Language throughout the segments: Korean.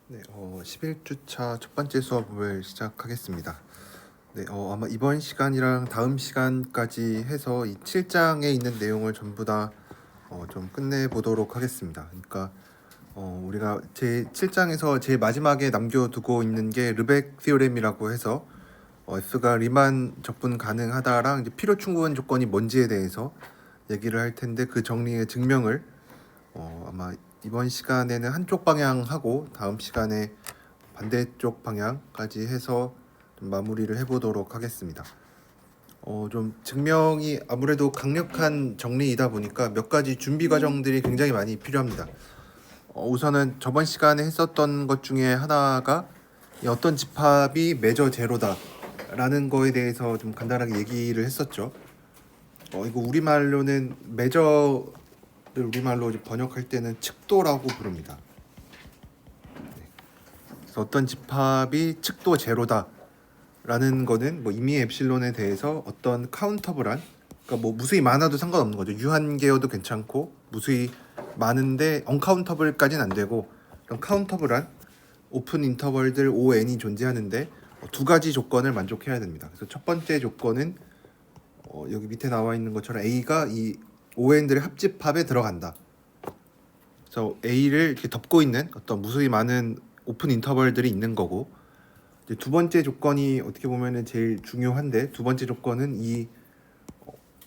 네, 11주차 첫 번째 수업을 시작하겠습니다. 네, 아마 이번 시간이랑 다음 시간까지 해서 이 7장에 있는 내용을 전부 다 좀 끝내보도록 하겠습니다. 그러니까 우리가 제 7장에서 제일 마지막에 남겨두고 있는 게 르벡 티오렘이라고 해서 F가 리만 적분 가능하다랑 이제 필요 충분 조건이 뭔지에 대해서 얘기를 할 텐데 그 정리의 증명을 아마 이번 시간에는 한쪽 방향 하고 다음 시간에 반대쪽 방향까지 해서 좀 마무리를 해보도록 하겠습니다. 좀 증명이 아무래도 강력한 정리이다 보니까 몇 가지 준비 과정들이 굉장히 많이 필요합니다. 우선은 저번 시간에 했었던 것 중에 하나가 이 어떤 집합이 매저 제로다라는 거에 대해서 좀 간단하게 얘기를 했었죠. 이거 우리말로는 매저를 우리말로 번역할 때는 측도라고 부릅니다. 그래서 어떤 집합이 측도 제로다라는 거는 뭐 임의 엡실론에 대해서 어떤 카운터블한, 그러니까 뭐 무수히 많아도 상관없는 거죠. 유한계여도 괜찮고 무수히 많은데 언카운터블까지는 안 되고 그런 카운터블한 오픈 인터벌들 ON이 존재하는데 두 가지 조건을 만족해야 됩니다. 그래서 첫 번째 조건은 여기 밑에 나와 있는 것처럼 A가 이 ON들의 합집합에 들어간다. 그래서 A를 이렇게 덮고 있는 어떤 무수히 많은 오픈 인터벌들이 있는 거고, 이제 두 번째 조건이 어떻게 보면은 제일 중요한데, 두 번째 조건은 이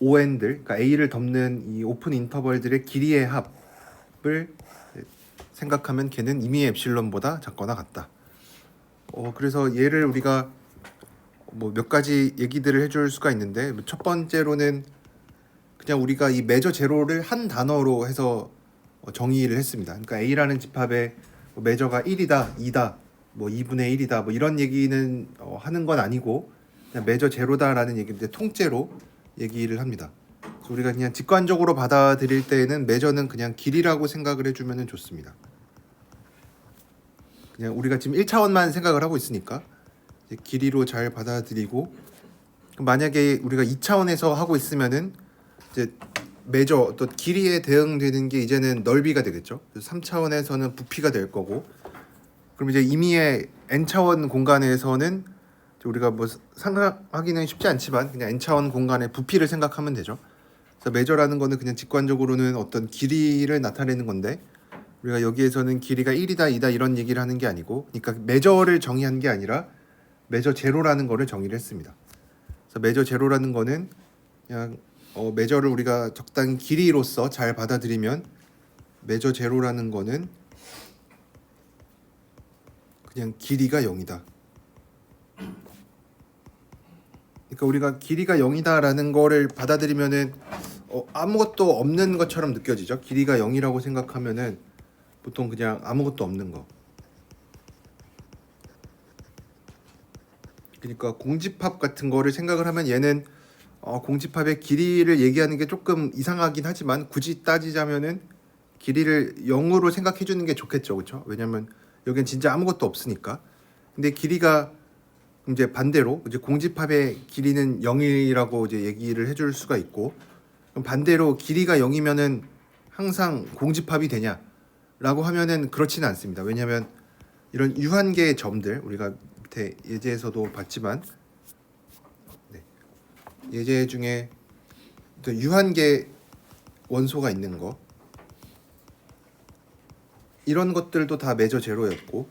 ON들, 그러니까 A를 덮는 이 오픈 인터벌들의 길이의 합을 생각하면 걔는 이미 엡실론보다 작거나 같다. 그래서 얘를 우리가 뭐 몇 가지 얘기들을 해줄 수가 있는데, 첫 번째로는 그냥 우리가 이 매저 제로를 한 단어로 해서 정의를 했습니다. 그러니까 A라는 집합의 매저가 1이다, 2다, 뭐 2분의 1이다, 뭐 이런 얘기는 하는 건 아니고 그냥 매저 제로다라는 얘기인데 통째로 얘기를 합니다. 그래서 우리가 그냥 직관적으로 받아들일 때에는 매저는 그냥 길이라고 생각을 해주면 좋습니다. 그냥 우리가 지금 1차원만 생각을 하고 있으니까 길이로 잘 받아들이고, 만약에 우리가 2차원에서 하고 있으면은 이제 매저 어떤 길이에 대응되는 게 이제는 넓이가 되겠죠. 3차원에서는 부피가 될 거고, 그럼 이제 임의의 n차원 공간에서는 우리가 뭐 상상하기는 쉽지 않지만 그냥 n차원 공간의 부피를 생각하면 되죠. 그래서 매저라는 거는 그냥 직관적으로는 어떤 길이를 나타내는 건데, 우리가 여기에서는 길이가 1이다, 2다 이런 얘기를 하는 게 아니고, 그러니까 매저를 정의한 게 아니라 매저 제로라는 거를 정의를 했습니다. 그래서 매저 제로라는 거는 그냥 매저를 우리가 적당히 길이로서 잘 받아들이면 매저 제로라는 거는 그냥 길이가 0이다. 그러니까 우리가 길이가 0이다라는 거를 받아들이면은 아무것도 없는 것처럼 느껴지죠. 길이가 0이라고 생각하면은 보통 그냥 아무것도 없는 거. 그러니까 공집합 같은 거를 생각을 하면 얘는 공집합의 길이를 얘기하는 게 조금 이상하긴 하지만 굳이 따지자면은 길이를 0으로 생각해 주는 게 좋겠죠. 그렇죠? 왜냐면 여긴 진짜 아무것도 없으니까. 근데 길이가 이제 반대로 이제 공집합의 길이는 0이라고 이제 얘기를 해줄 수가 있고, 그럼 반대로 길이가 0이면은 항상 공집합이 되냐라고 하면은 그렇지는 않습니다. 왜냐하면 이런 유한계의 점들, 우리가 밑에 예제에서도 봤지만 예제 중에 유한계 원소가 있는 거, 이런 것들도 다 매저 제로였고,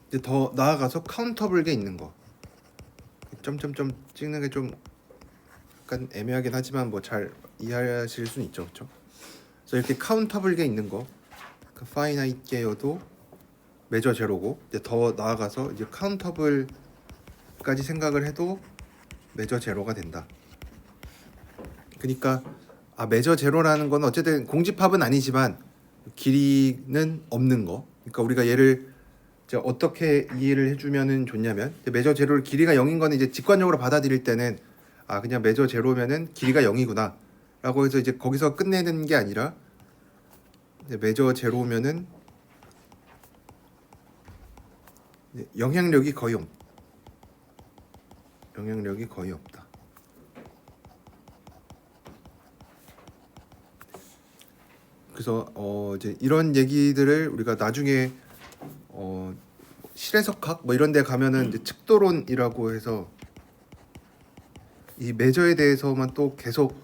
이제 더 나아가서 카운터블계 있는 거, 점점점 찍는 게 좀 약간 애매하긴 하지만 뭐 잘 이해하실 수는 있죠, 그렇죠? 그래서 이렇게 카운터블계 있는 거, 그 파이나이트계여도 매저 제로고, 이제 더 나아가서 이제 카운터블까지 생각을 해도 매저 제로가 된다. 그러니까 매저 제로라는 건 어쨌든 공집합은 아니지만 길이는 없는 거. 그러니까 우리가 얘를 이제 어떻게 이해를 해주면은 좋냐면, 매저 제로를 길이가 0인 거는 이제 직관적으로 받아들일 때는 그냥 매저 제로면은 길이가 0이구나 라고 해서 이제 거기서 끝내는 게 아니라, 매저 제로면은 영향력이 거의 없다. 그래서 이제 이런 얘기들을 우리가 나중에 실해석학 뭐 이런 데 가면은 이제 측도론이라고 해서 이 메저에 대해서만 또 계속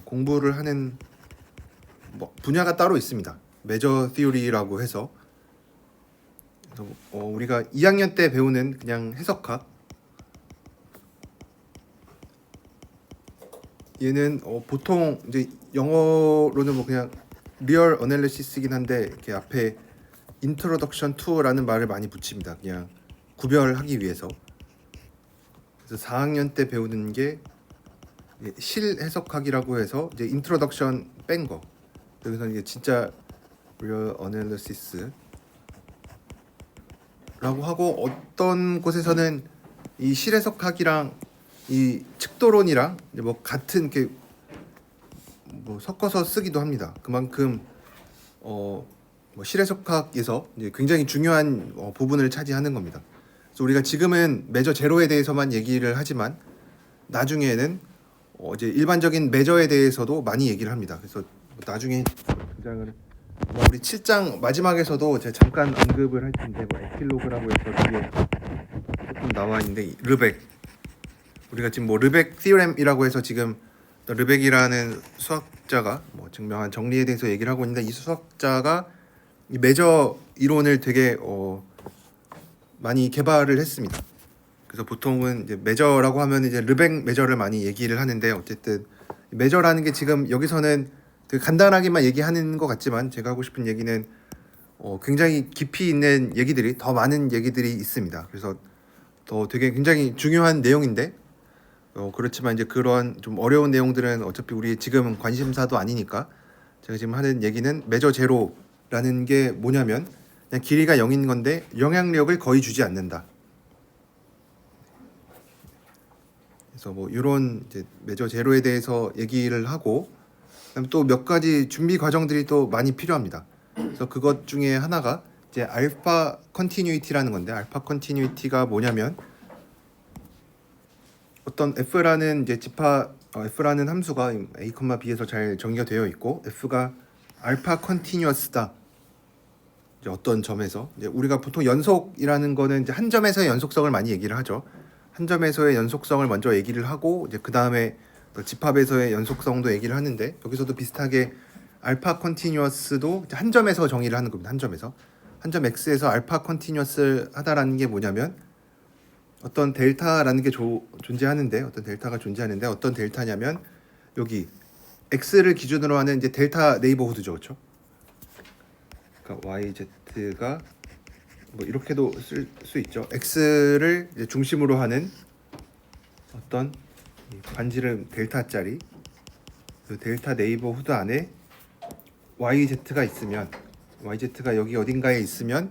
공부를 하는 뭐 분야가 따로 있습니다. 메저 티오리라고 해서 그래서 우리가 2학년 때 배우는 그냥 해석학, 얘는 보통 이제 영어로는 뭐 그냥 리얼 어널리시스이긴 한데 이렇게 앞에 인트로덕션 투라는 말을 많이 붙입니다. 그냥 구별하기 위해서. 그래서 4학년 때 배우는 게 실해석학이라고 해서 이제 인트로덕션 뺀 거. 여기서 이게 진짜 리얼 어널리시스라고 하고, 어떤 곳에서는 이 실해석학이랑 이 측도론이랑 이제 뭐 같은 게 뭐 섞어서 쓰기도 합니다. 그만큼 뭐 실해석학에서 이제 굉장히 중요한 부분을 차지하는 겁니다. 그래서 우리가 지금은 메저 제로에 대해서만 얘기를 하지만 나중에는 이제 일반적인 메저에 대해서도 많이 얘기를 합니다. 그래서 나중에 등장을 우리 7장 마지막에서도 제가 잠깐 언급을 할 텐데 뭐 에필로그라고 해서 뒤에 조금 나와 있는데, 르벡, 우리가 지금 뭐 르벡 티오렘이라고 해서 지금 르벡이라는 수학자가 뭐 증명한 정리에 대해서 얘기를 하고 있는데, 이 수학자가 이 메저 이론을 되게 많이 개발을 했습니다. 그래서 보통은 이제 메저라고 하면 이제 르벡 메저를 많이 얘기를 하는데, 어쨌든 메저라는 게 지금 여기서는 그 간단하게만 얘기하는 것 같지만 제가 하고 싶은 얘기는 굉장히 깊이 있는 얘기들이, 더 많은 얘기들이 있습니다. 그래서 더 되게 굉장히 중요한 내용인데 그렇지만 이제 그런 좀 어려운 내용들은 어차피 우리 지금 관심사도 아니니까, 제가 지금 하는 얘기는 메저 제로라는 게 뭐냐면 그냥 길이가 0인 건데 영향력을 거의 주지 않는다. 그래서 뭐 이런 이제 메저 제로에 대해서 얘기를 하고, 그다음 또 몇 가지 준비 과정들이 또 많이 필요합니다. 그래서 그것 중에 하나가 이제 알파 컨티뉴이티라는 건데, 알파 컨티뉴이티가 뭐냐면 어떤 f라는 이제 f라는 함수가 a, b에서 잘 정의가 되어 있고, f가 알파 컨티뉴어스다. 이제 어떤 점에서 이제 우리가 보통 연속이라는 거는 이제 한 점에서의 연속성을 많이 얘기를 하죠. 한 점에서의 연속성을 먼저 얘기를 하고 이제 그 다음에 집합에서의 연속성도 얘기를 하는데, 여기서도 비슷하게 알파 컨티뉴어스도 한 점에서 정의를 하는 겁니다. 한 점 x에서 알파 컨티뉴어스 하다라는 게 뭐냐면 어떤 델타라는 게 존재하는데, 어떤 델타냐면 여기 x를 기준으로 하는 이제 델타 네이버후드죠, 그렇죠? 그러니까 yz가 뭐 이렇게도 쓸 수 있죠. x를 이제 중심으로 하는 어떤 반지름 델타짜리 그 델타 네이버후드 안에 yz가 있으면, yz가 여기 어딘가에 있으면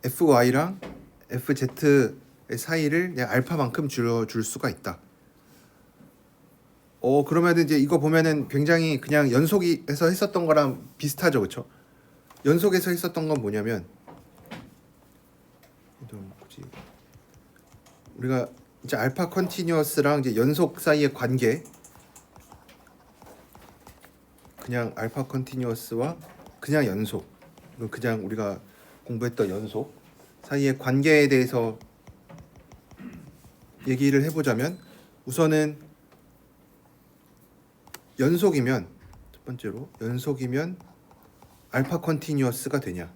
fy랑 fz 사이를 그냥 알파만큼 줄여줄 수가 있다. 그러면 이제 이거 보면은 굉장히 그냥 연속에서 했었던 거랑 비슷하죠, 그렇죠? 연속에서 했었던 건 뭐냐면 우리가 이제 알파 컨티뉴어스랑 이제 연속 사이의 관계, 그냥 알파 컨티뉴어스와 그냥 연속, 그냥 우리가 공부했던 연속 사이의 관계에 대해서 얘기를 해보자면, 우선은 연속이면, 첫 번째로 연속이면 알파 컨티뉴어스가 되냐?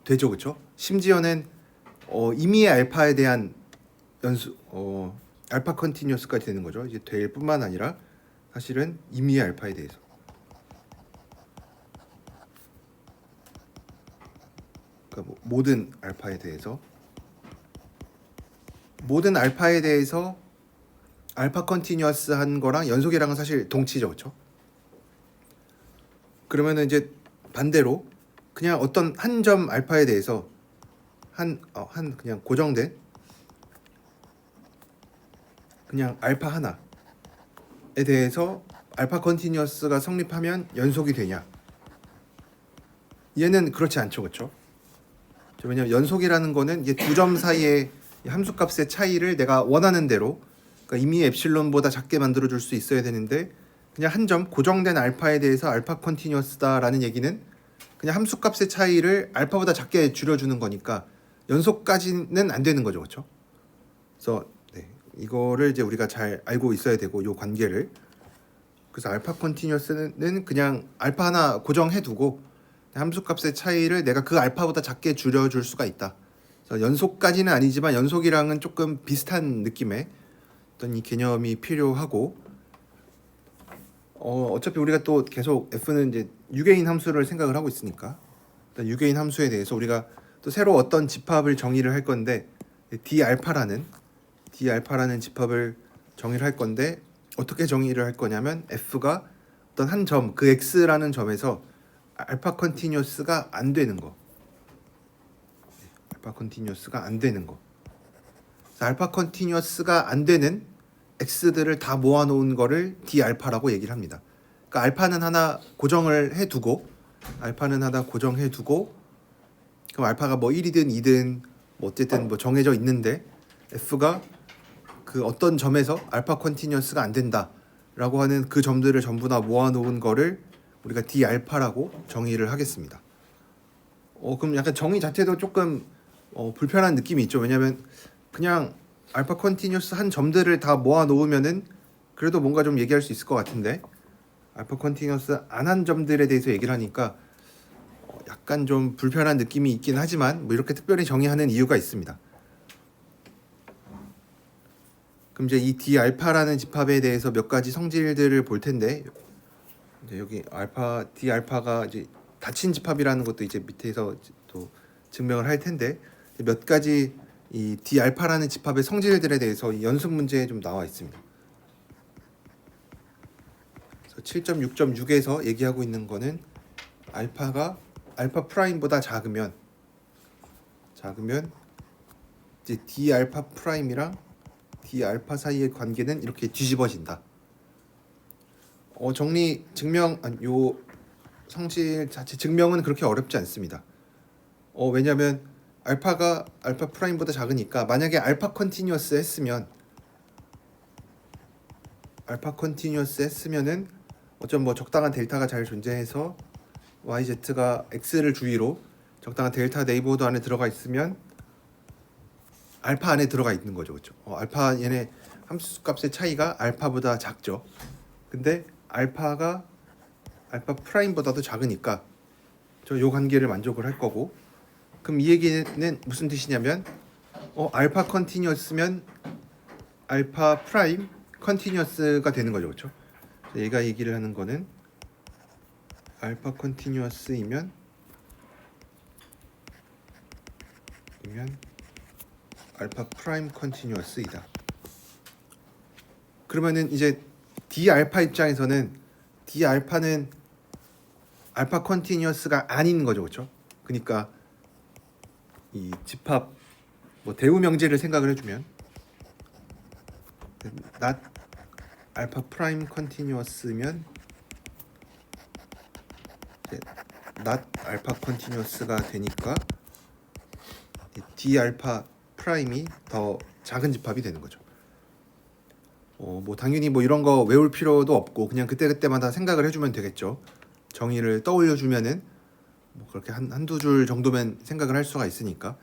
되죠, 그렇죠? 심지어는 임의의 알파에 대한 알파 컨티뉴어스까지 되는 거죠. 이제 될 뿐만 아니라 사실은 임의의 알파에 대해서, 그러니까 뭐 모든 알파에 대해서 알파 컨티뉴어스 한 거랑 연속이랑은 사실 동치죠, 그렇죠? 그러면은 이제 반대로 그냥 어떤 한 점 알파에 대해서 한 그냥 고정된 그냥 알파 하나에 대해서 알파 컨티뉴어스가 성립하면 연속이 되냐? 얘는 그렇지 않죠, 그렇죠? 왜냐면 연속이라는 거는 이게 두 점 사이의 함수값의 차이를 내가 원하는 대로, 그러니까 임의 엡실론보다 작게 만들어 줄 수 있어야 되는데, 그냥 한 점 고정된 알파에 대해서 알파 컨티뉴어스다라는 얘기는 그냥 함수값의 차이를 알파보다 작게 줄여주는 거니까 연속까지는 안 되는 거죠, 그렇죠? 그래서 네, 이거를 이제 우리가 잘 알고 있어야 되고 요 관계를. 그래서 알파 컨티뉴어스는 그냥 알파 하나 고정해두고 함수값의 차이를 내가 그 알파보다 작게 줄여줄 수가 있다. 그래서 연속까지는 아니지만 연속이랑은 조금 비슷한 느낌의 어떤 이 개념이 필요하고, 어차피 우리가 또 계속 f는 이제 유개인 함수를 생각을 하고 있으니까 일단 유개인 함수에 대해서 우리가 또 새로 어떤 집합을 정의를 할 건데 d 알파라는 집합을 정의를 할 건데 어떻게 정의를 할 거냐면 f가 어떤 한 점 그 x라는 점에서 알파 컨티뉴어스가 안 되는 거. 알파 컨티뉴어스가 안 되는 거. 알파 컨티뉴어스가 안 되는 x들을 다 모아놓은 거를 d 알파라고 얘기를 합니다. 그러니까 알파는 하나 고정을 해두고 그럼 알파가 뭐 1이든 2든 뭐 어쨌든 뭐 정해져 있는데 f가 그 어떤 점에서 알파 컨티뉴어스가 안 된다라고 하는 그 점들을 전부 다 모아놓은 거를 우리가 d 알파라고 정의를 하겠습니다. 그럼 약간 정의 자체도 조금 불편한 느낌이 있죠. 왜냐하면 그냥 알파 컨티뉴어스 한 점들을 다 모아 놓으면은 그래도 뭔가 좀 얘기할 수 있을 것 같은데 알파 컨티뉴어스 안 한 점들에 대해서 얘기를 하니까 약간 좀 불편한 느낌이 있긴 하지만 뭐 이렇게 특별히 정의하는 이유가 있습니다. 그럼 이제 이 d 알파라는 집합에 대해서 몇 가지 성질들을 볼 텐데 이제 여기 d 알파가 이제 닫힌 집합이라는 것도 이제 밑에서 또 증명을 할 텐데 몇 가지 이 d 알파라는 집합의 성질들에 대해서 이 연습 문제에 좀 나와 있습니다. 그래서 7.6.6에서 얘기하고 있는 거는 알파가 알파 프라임보다 작으면 이제 d 알파 프라임이랑 d 알파 사이의 관계는 이렇게 뒤집어진다. 요 성질 자체 증명은 그렇게 어렵지 않습니다. 왜냐하면 알파가 알파 프라임보다 작으니까 만약에 알파 컨티뉴어스 했으면은 어쩜 뭐 적당한 델타가 잘 존재해서 yz가 x를 주위로 적당한 델타 네이버호드 안에 들어가 있으면 알파 안에 들어가 있는 거죠, 그렇죠? 알파 얘네 함수값의 차이가 알파보다 작죠. 근데 알파가 알파 프라임보다도 작으니까 요 관계를 만족을 할 거고, 그럼 이 얘기는 무슨 뜻이냐면 알파 컨티뉴어스면 알파 프라임 컨티뉴어스가 되는 거죠, 그렇죠? 얘가 얘기를 하는 거는 알파 컨티뉴어스이면 알파 프라임 컨티뉴어스이다. 그러면은 이제 d 알파 입장에서는 d 알파는 알파 컨티뉴어스가 아닌 거죠, 그렇죠? 그러니까 이 집합 뭐 대우 명제를 생각을 해주면 not 알파 프라임 컨티뉴어스면 not 알파 컨티뉴어스가 되니까 d 알파 프라임이 더 작은 집합이 되는 거죠. 뭐 당연히 뭐 이런 거 외울 필요도 없고 그냥 그때그때마다 생각을 해주면 되겠죠. 정의를 떠올려 주면은 뭐 그렇게 한두 줄 정도면 생각을 할 수가 있으니까.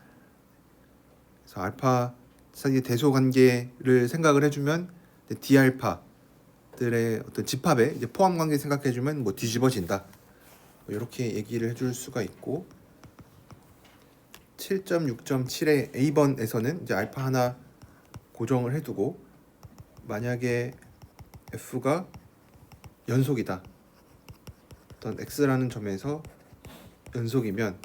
그래서 알파 사이의 대소 관계를 생각을 해주면 d 알파들의 어떤 집합의 이제 포함 관계 생각해주면 뭐 뒤집어진다. 뭐 이렇게 얘기를 해줄 수가 있고, 7.6.7의 A번에서는 이제 알파 하나 고정을 해두고 만약에 f가 연속이다. 어떤 x라는 점에서 연속이면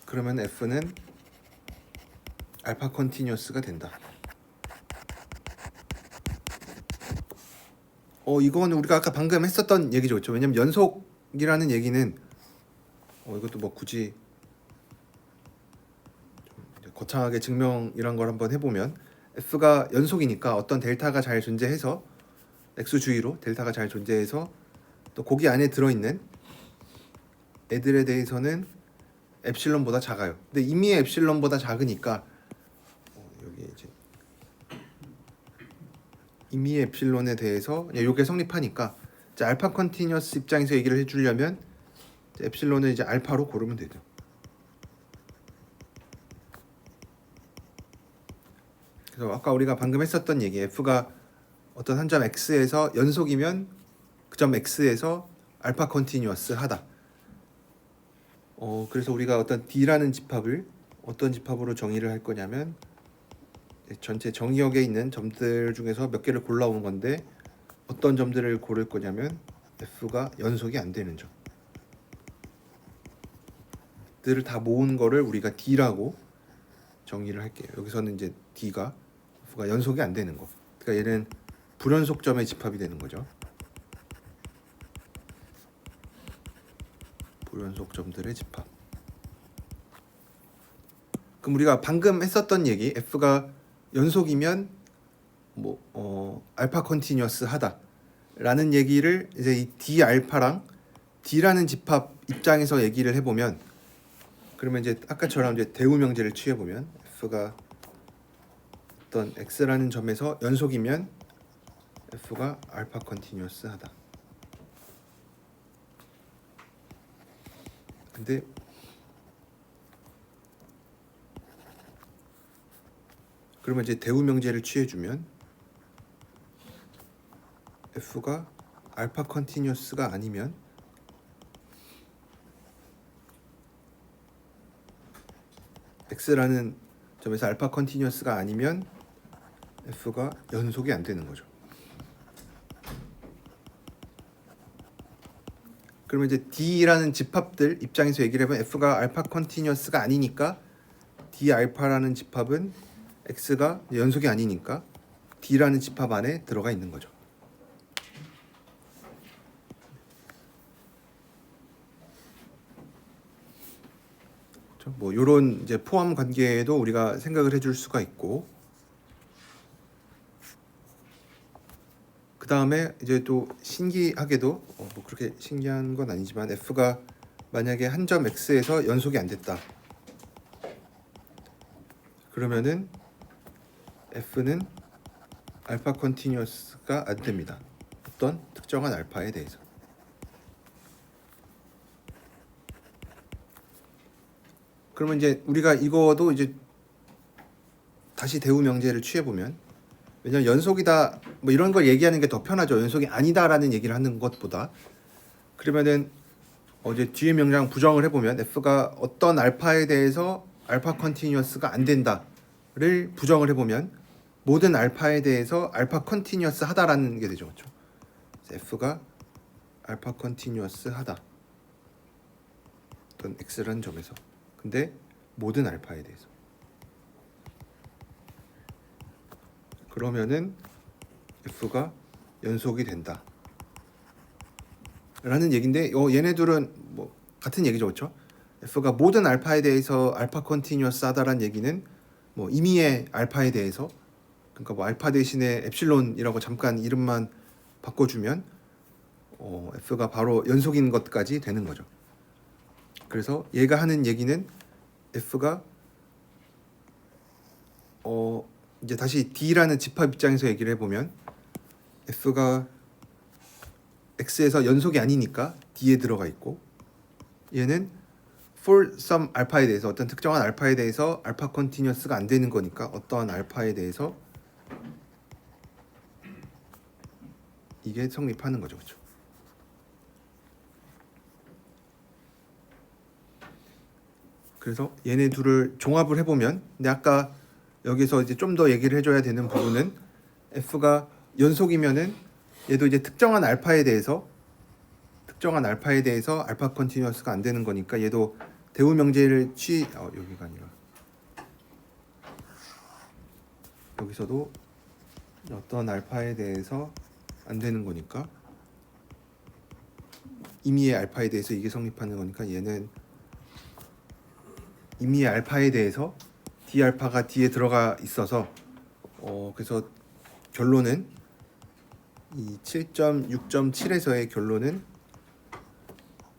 그러면 f는 알파 컨티뉴어스가 된다. 이거는 우리가 아까 방금 했었던 얘기죠, 그렇죠? 왜냐면 연속이라는 얘기는 이것도 뭐 굳이 좀 거창하게 증명이란 걸 한번 해보면 f가 연속이니까 어떤 델타가 잘 존재해서 x 주위로 델타가 잘 존재해서 또 거기 안에 들어있는 애들에 대해서는 엡실론보다 작아요. 근데 이미 엡실론보다 작으니까 여기 이제 임의의 엡실론에 대해서 이게 성립하니까 이제 알파 컨티뉴어스 입장에서 얘기를 해주려면 엡실론을 이제 알파로 고르면 되죠. 그래서 아까 우리가 방금 했었던 얘기, f가 어떤 한 점 x에서 연속이면 그 점 x에서 알파 컨티뉴어스 하다. 그래서 우리가 어떤 d라는 집합을 어떤 집합으로 정의를 할 거냐면 전체 정의역에 있는 점들 중에서 몇 개를 골라오는 건데 어떤 점들을 고를 거냐면 f가 연속이 안 되는 점들을 다 모은 거를 우리가 d라고 정의를 할게요. 여기서는 이제 d가 f가 연속이 안 되는 거. 그러니까 얘는 불연속점의 집합이 되는 거죠. 불연속점들의 집합. 그럼 우리가 방금 했었던 얘기, f가 연속이면 알파 컨티뉴어스 하다라는 얘기를 이제 이 d 알파랑 d라는 집합 입장에서 얘기를 해보면, 그러면 이제 아까처럼 이제 대우 명제를 취해보면 f가 어떤 x라는 점에서 연속이면 f가 알파 컨티뉴어스 하다. 근데 그러면 이제 대우 명제를 취해주면 f가 알파 컨티뉴어스가 아니면 x라는 점에서 알파 컨티뉴어스가 아니면 f가 연속이 안 되는 거죠. 그러면 이제 d라는 집합들 입장에서 얘기를 해보면 f가 알파 컨티뉴어스가 아니니까 d 알파라는 집합은 x가 연속이 아니니까 d라는 집합 안에 들어가 있는 거죠. 뭐 이런 이제 포함 관계에도 우리가 생각을 해줄 수가 있고, 그 다음에 이제 또 신기하게도 뭐 그렇게 신기한 건 아니지만 f가 만약에 한 점 x에서 연속이 안 됐다. 그러면은 f는 알파 컨티뉴어스가 안 됩니다. 어떤 특정한 알파에 대해서. 그러면 이제 우리가 이거도 이제 다시 대우 명제를 취해 보면, 왜냐면 연속이다 뭐 이런 걸 얘기하는 게 더 편하죠. 연속이 아니다라는 얘기를 하는 것보다. 그러면은 이제 뒤에 명령 부정을 해보면 f가 어떤 알파에 대해서 알파 컨티뉴어스가 안 된다를 부정을 해보면 모든 알파에 대해서 알파 컨티뉴어스 하다라는 게 되죠. 그렇죠? f가 알파 컨티뉴어스 하다. 어떤 x라는 점에서. 근데 모든 알파에 대해서. 그러면은 f가 연속이 된다. 라는 얘기인데 얘네들은 뭐 같은 얘기죠. 그렇죠? f가 모든 알파에 대해서 알파 컨티뉴어스 하다라는 얘기는 뭐 임의의 알파에 대해서, 그러니까 뭐 알파 대신에 엡실론이라고 잠깐 이름만 바꿔주면 f가 바로 연속인 것까지 되는 거죠. 그래서 얘가 하는 얘기는 f가 이제 다시 d라는 집합 입장에서 얘기를 해보면 f가 x에서 연속이 아니니까 d에 들어가 있고, 얘는 for some 알파에 대해서 어떤 특정한 알파에 대해서 알파 컨티뉴어스가 안 되는 거니까 어떠한 알파에 대해서 이게 성립하는 거죠. 그렇죠? 그래서 얘네 둘을 종합을 해보면, 근데 아까 여기서 이제 좀 더 얘기를 해줘야 되는 부분은 f가 연속이면은 얘도 이제 특정한 알파에 대해서 알파 컨티뉴어스가 안 되는 거니까 얘도 대우 명제를 여기가 아니라 여기서도 어떤 알파에 대해서 안 되는 거니까 임의의 알파에 대해서 이게 성립하는 거니까 얘는 임의의 알파에 대해서 d 알파가 d에 들어가 있어서 그래서 결론은 이 7.6.7에서의 결론은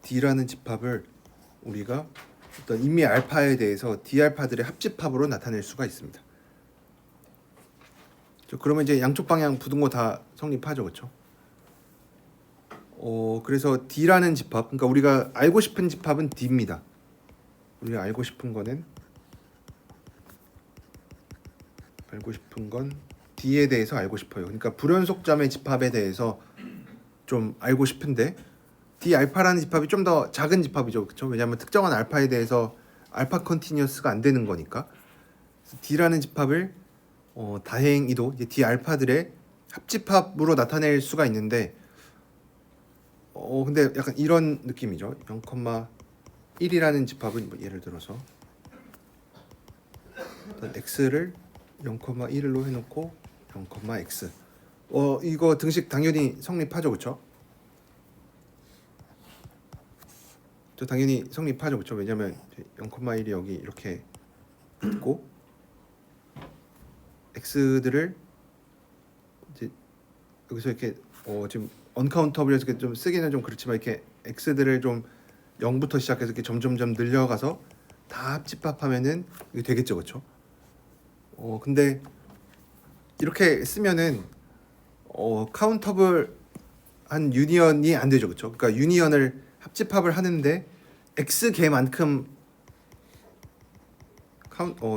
d라는 집합을 우리가 어떤 임의의 알파에 대해서 d 알파들의 합집합으로 나타낼 수가 있습니다. 그러면 이제 양쪽 방향 부등호 다 성립하죠, 그렇죠? 그래서 D라는 집합, 그러니까 우리가 알고 싶은 집합은 D입니다. 우리가 알고 싶은 건 D에 대해서 알고 싶어요. 그러니까 불연속점의 집합에 대해서 좀 알고 싶은데 D 알파라는 집합이 좀 더 작은 집합이죠, 그렇죠? 왜냐하면 특정한 알파에 대해서 알파 컨티뉴어스가 안 되는 거니까. D라는 집합을 다행히도 이제 D 알파들의 합집합으로 나타낼 수가 있는데 근데 약간 이런 느낌이죠. 0,1이라는 집합은 뭐 예를 들어서 어떤 x를 0,1로 해놓고 0,x 이거 등식 당연히 성립하죠, 그렇죠? 저 당연히 성립하죠, 그렇죠? 왜냐면 0,1이 여기 이렇게 있고 x들을 이제 여기서 이렇게 지금 언카운터블해서 이렇게 좀 쓰기는 좀 그렇지만 이렇게 x들을 좀 0부터 시작해서 이렇게 점점점 늘려가서 다 합집합하면은 이게 되겠죠, 그렇죠? 근데 이렇게 쓰면은 카운터블한 유니언이 안 되죠, 그렇죠? 그러니까 유니언을 합집합을 하는데 x 개만큼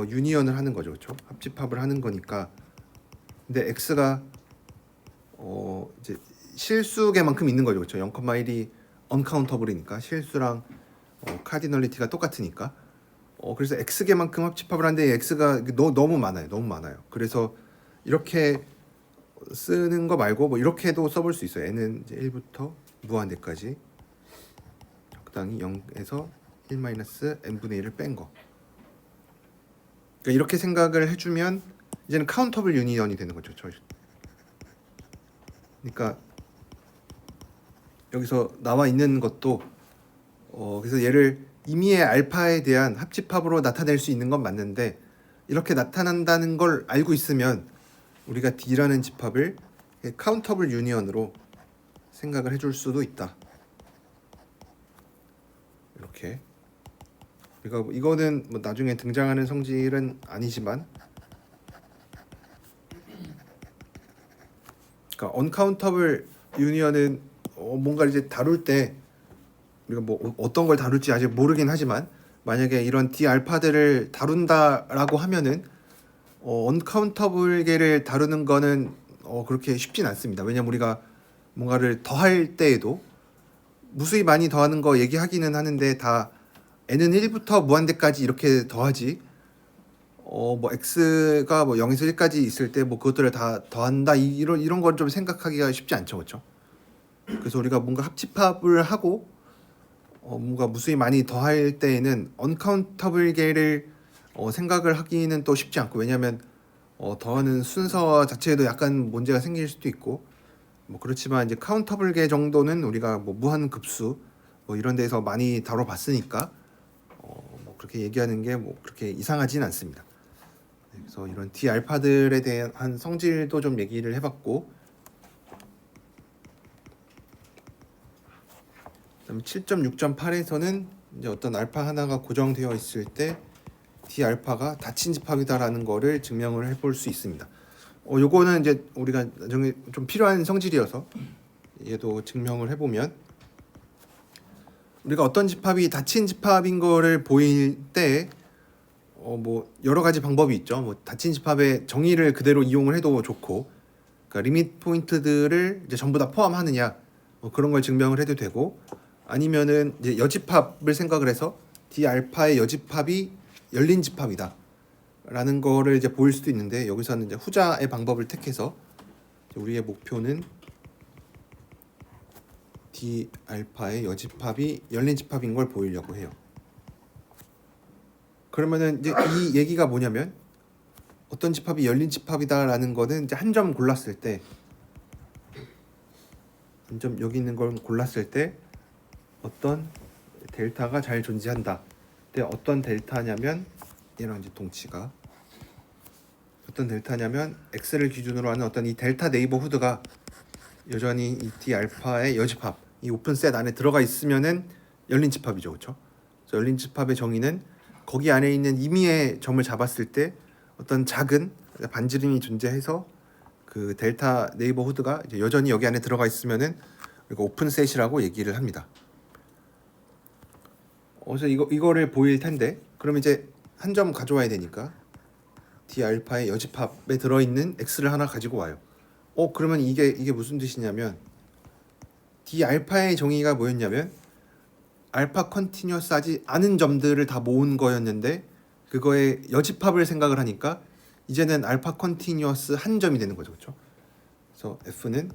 유니언을 하는 거죠, 그렇죠? 합집합을 하는 거니까. 근데 x가 이제 실수개만큼 있는 거죠, 그렇죠? 0,1이 언카운터블이니까 실수랑 카디널리티가 똑같으니까. 그래서 x개만큼 합집합을 하는데 x가 너무 많아요, 너무 많아요. 그래서 이렇게 쓰는 거 말고 뭐 이렇게도 써볼 수 있어요. n은 이제 1부터 무한대까지 적당히 0에서 1-n분의 1을 뺀 거. 그러니까 이렇게 생각을 해주면 이제는 카운터블 유니언이 되는 거죠. 그러니까 여기서 나와 있는 것도 그래서 얘를 임의의 알파에 대한 합집합으로 나타낼 수 있는 건 맞는데 이렇게 나타난다는 걸 알고 있으면 우리가 D라는 집합을 카운터블 유니언으로 생각을 해줄 수도 있다. 이렇게 그러니까 이거는 뭐 나중에 등장하는 성질은 아니지만 그러니까 언카운터블 유니언은 뭔가 이제 다룰 때 우리가 뭐 어떤 걸 다룰지 아직 모르긴 하지만 만약에 이런 D 알파들을 다룬다라고 하면은 언카운터블계를 다루는 거는 그렇게 쉽진 않습니다. 왜냐면 우리가 뭔가를 더할 때에도 무수히 많이 더하는 거 얘기하기는 하는데 다 n은 1부터 무한대까지 이렇게 더하지 뭐 x가 뭐 0에서 1까지 있을 때 뭐 그것들을 다 더한다 이런 건 좀 생각하기가 쉽지 않죠, 그렇죠? 그래서 우리가 뭔가 합집합을 하고 뭔가 무수히 많이 더할 때에는 언카운터블계를 생각을 하기는 또 쉽지 않고 왜냐하면 더하는 순서 자체에도 약간 문제가 생길 수도 있고 뭐 그렇지만 이제 카운터블계 정도는 우리가 뭐 무한급수 뭐 이런 데서 많이 다뤄봤으니까 뭐 그렇게 얘기하는 게 뭐 그렇게 이상하진 않습니다. 그래서 이런 D 알파들에 대한 성질도 좀 얘기를 해봤고 그다음에 7.6.8에서는 이제 어떤 알파 하나가 고정되어 있을 때 D 알파가 닫힌 집합이다라는 거를 증명을 해볼 수 있습니다. 요거는 이제 우리가 나중에 좀 필요한 성질이어서 얘도 증명을 해보면 우리가 어떤 집합이 닫힌 집합인 거를 보일 때 뭐 여러 가지 방법이 있죠. 뭐 닫힌 집합의 정의를 그대로 이용을 해도 좋고, 그러니까 리밋 포인트들을 이제 전부 다 포함하느냐 뭐 그런 걸 증명을 해도 되고, 아니면은 이제 여집합을 생각을 해서 D 알파의 여집합이 열린 집합이다 라는 거를 이제 보일 수도 있는데 여기서는 이제 후자의 방법을 택해서 우리의 목표는 D 알파의 여집합이 열린 집합인 걸 보이려고 해요. 그러면은 이제 이 얘기가 뭐냐면 어떤 집합이 열린 집합이다라는 거는 이제 한 점 골랐을 때, 한 점 여기 있는 걸 골랐을 때 어떤 델타가 잘 존재한다. 근데 어떤 델타냐면 얘랑 이제 동치가 어떤 델타냐면 x를 기준으로 하는 어떤 이 델타 네이버후드가 여전히 이 D 알파의 여집합, 이 오픈셋 안에 들어가 있으면은 열린 집합이죠, 그렇죠? 그래서 열린 집합의 정의는 거기 안에 있는 임의의 점을 잡았을 때 어떤 작은 반지름이 존재해서 그 델타 네이버후드가 이제 여전히 여기 안에 들어가 있으면은 우리가 오픈셋이라고 얘기를 합니다. 그래서 이거를 보일 텐데, 그럼 이제 한 점 가져와야 되니까 D 알파의 여집합에 들어있는 X를 하나 가지고 와요. 그러면 이게 무슨 뜻이냐면 D 알파의 정의가 뭐였냐면 알파 컨티뉴어스하지 않은 점들을 다 모은 거였는데 그거의 여집합을 생각을 하니까 이제는 알파 컨티뉴어스 한 점이 되는 거죠, 그렇죠? 그래서 F는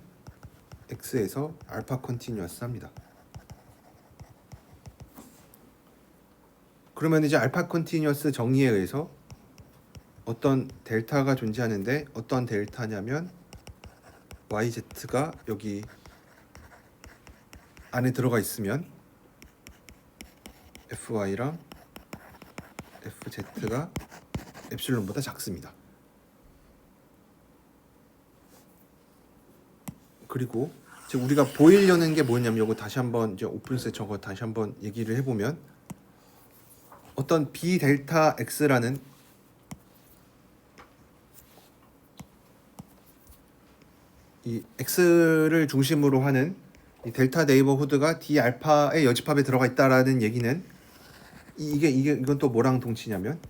X에서 알파 컨티뉴어스합니다. 그러면 이제 알파 컨티뉴어스 정의에 의해서 어떤 델타가 존재하는데 어떤 델타냐면 YZ가 여기 안에 들어가 있으면 FY랑 FZ가 엡실론보다 작습니다. 그리고 지금 우리가 보이려는 게 뭐냐면 이거 다시 한번 이제 오픈셋 저거 다시 한번 얘기를 해보면 어떤 B 델타 X라는 이 X를 중심으로 하는 이 델타 네이버후드가 D 알파의 여집합에 들어가 있다라는 얘기는 이건 또 뭐랑 동치냐면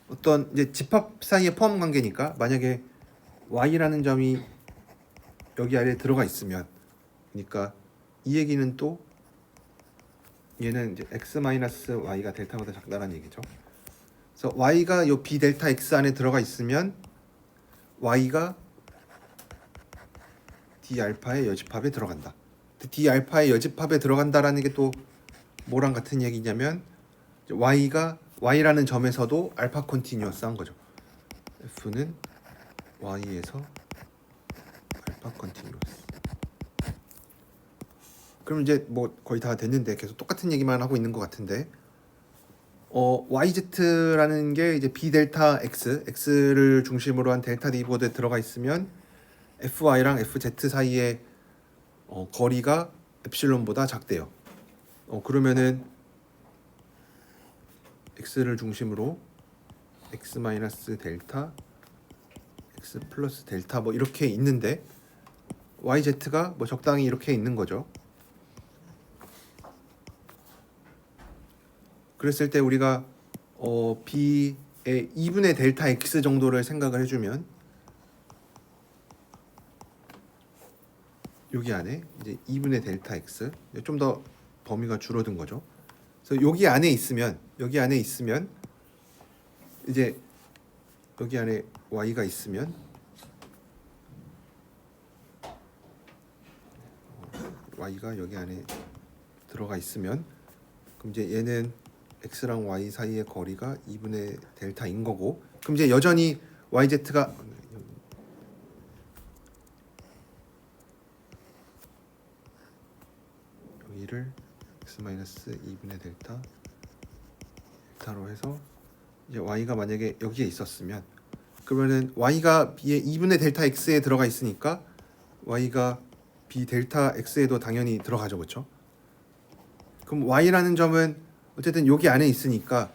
어떤 이제 집합 사이의 포함 관계니까 만약에 Y라는 점이 여기 아래에 들어가 있으면 그러니까 이 얘기는 또 얘는 이제 X-Y가 델타보다 작다라는 얘기죠. 그래서 Y가 요 B 델타 X 안에 들어가 있으면 Y가 D 알파의 여집합에 들어간다. D 알파의 여집합에 들어간다라는 게 또 뭐랑 같은 얘기냐면 Y가 Y라는 점에서도 알파 컨티뉴어스한 거죠. F는 Y에서 알파 컨티뉴어스. 그럼 이제 뭐 거의 다 됐는데 계속 똑같은 얘기만 하고 있는 것 같은데 YZ라는 게 이제 B 델타 X를 중심으로 한 델타 네이버드에 들어가 있으면 FY랑 FZ 사이의 거리가 엡실론보다 작대요. 그러면은 X를 중심으로 X 마이너스 델타, X 플러스 델타 뭐 이렇게 있는데 YZ가 뭐 적당히 이렇게 있는 거죠. 그랬을 때 우리가 B의 2분의 델타 X 정도를 생각을 해주면 여기 안에 이제 2분의 델타 X 좀 더 범위가 줄어든 거죠. 그래서 여기 안에 있으면 이제 여기 안에 Y가 있으면 Y가 여기 안에 들어가 있으면 그럼 이제 얘는 X랑 Y 사이의 거리가 2분의 델타인 거고 그럼 이제 여전히 YZ가 여기를 X-2분의 델타로 해서 이제 Y가 만약에 여기에 있었으면 그러면은 Y가 B의 2분의 델타 X에 들어가 있으니까 Y가 B 델타 X에도 당연히 들어가죠, 그렇죠? 그럼 Y라는 점은 어쨌든 여기 안에 있으니까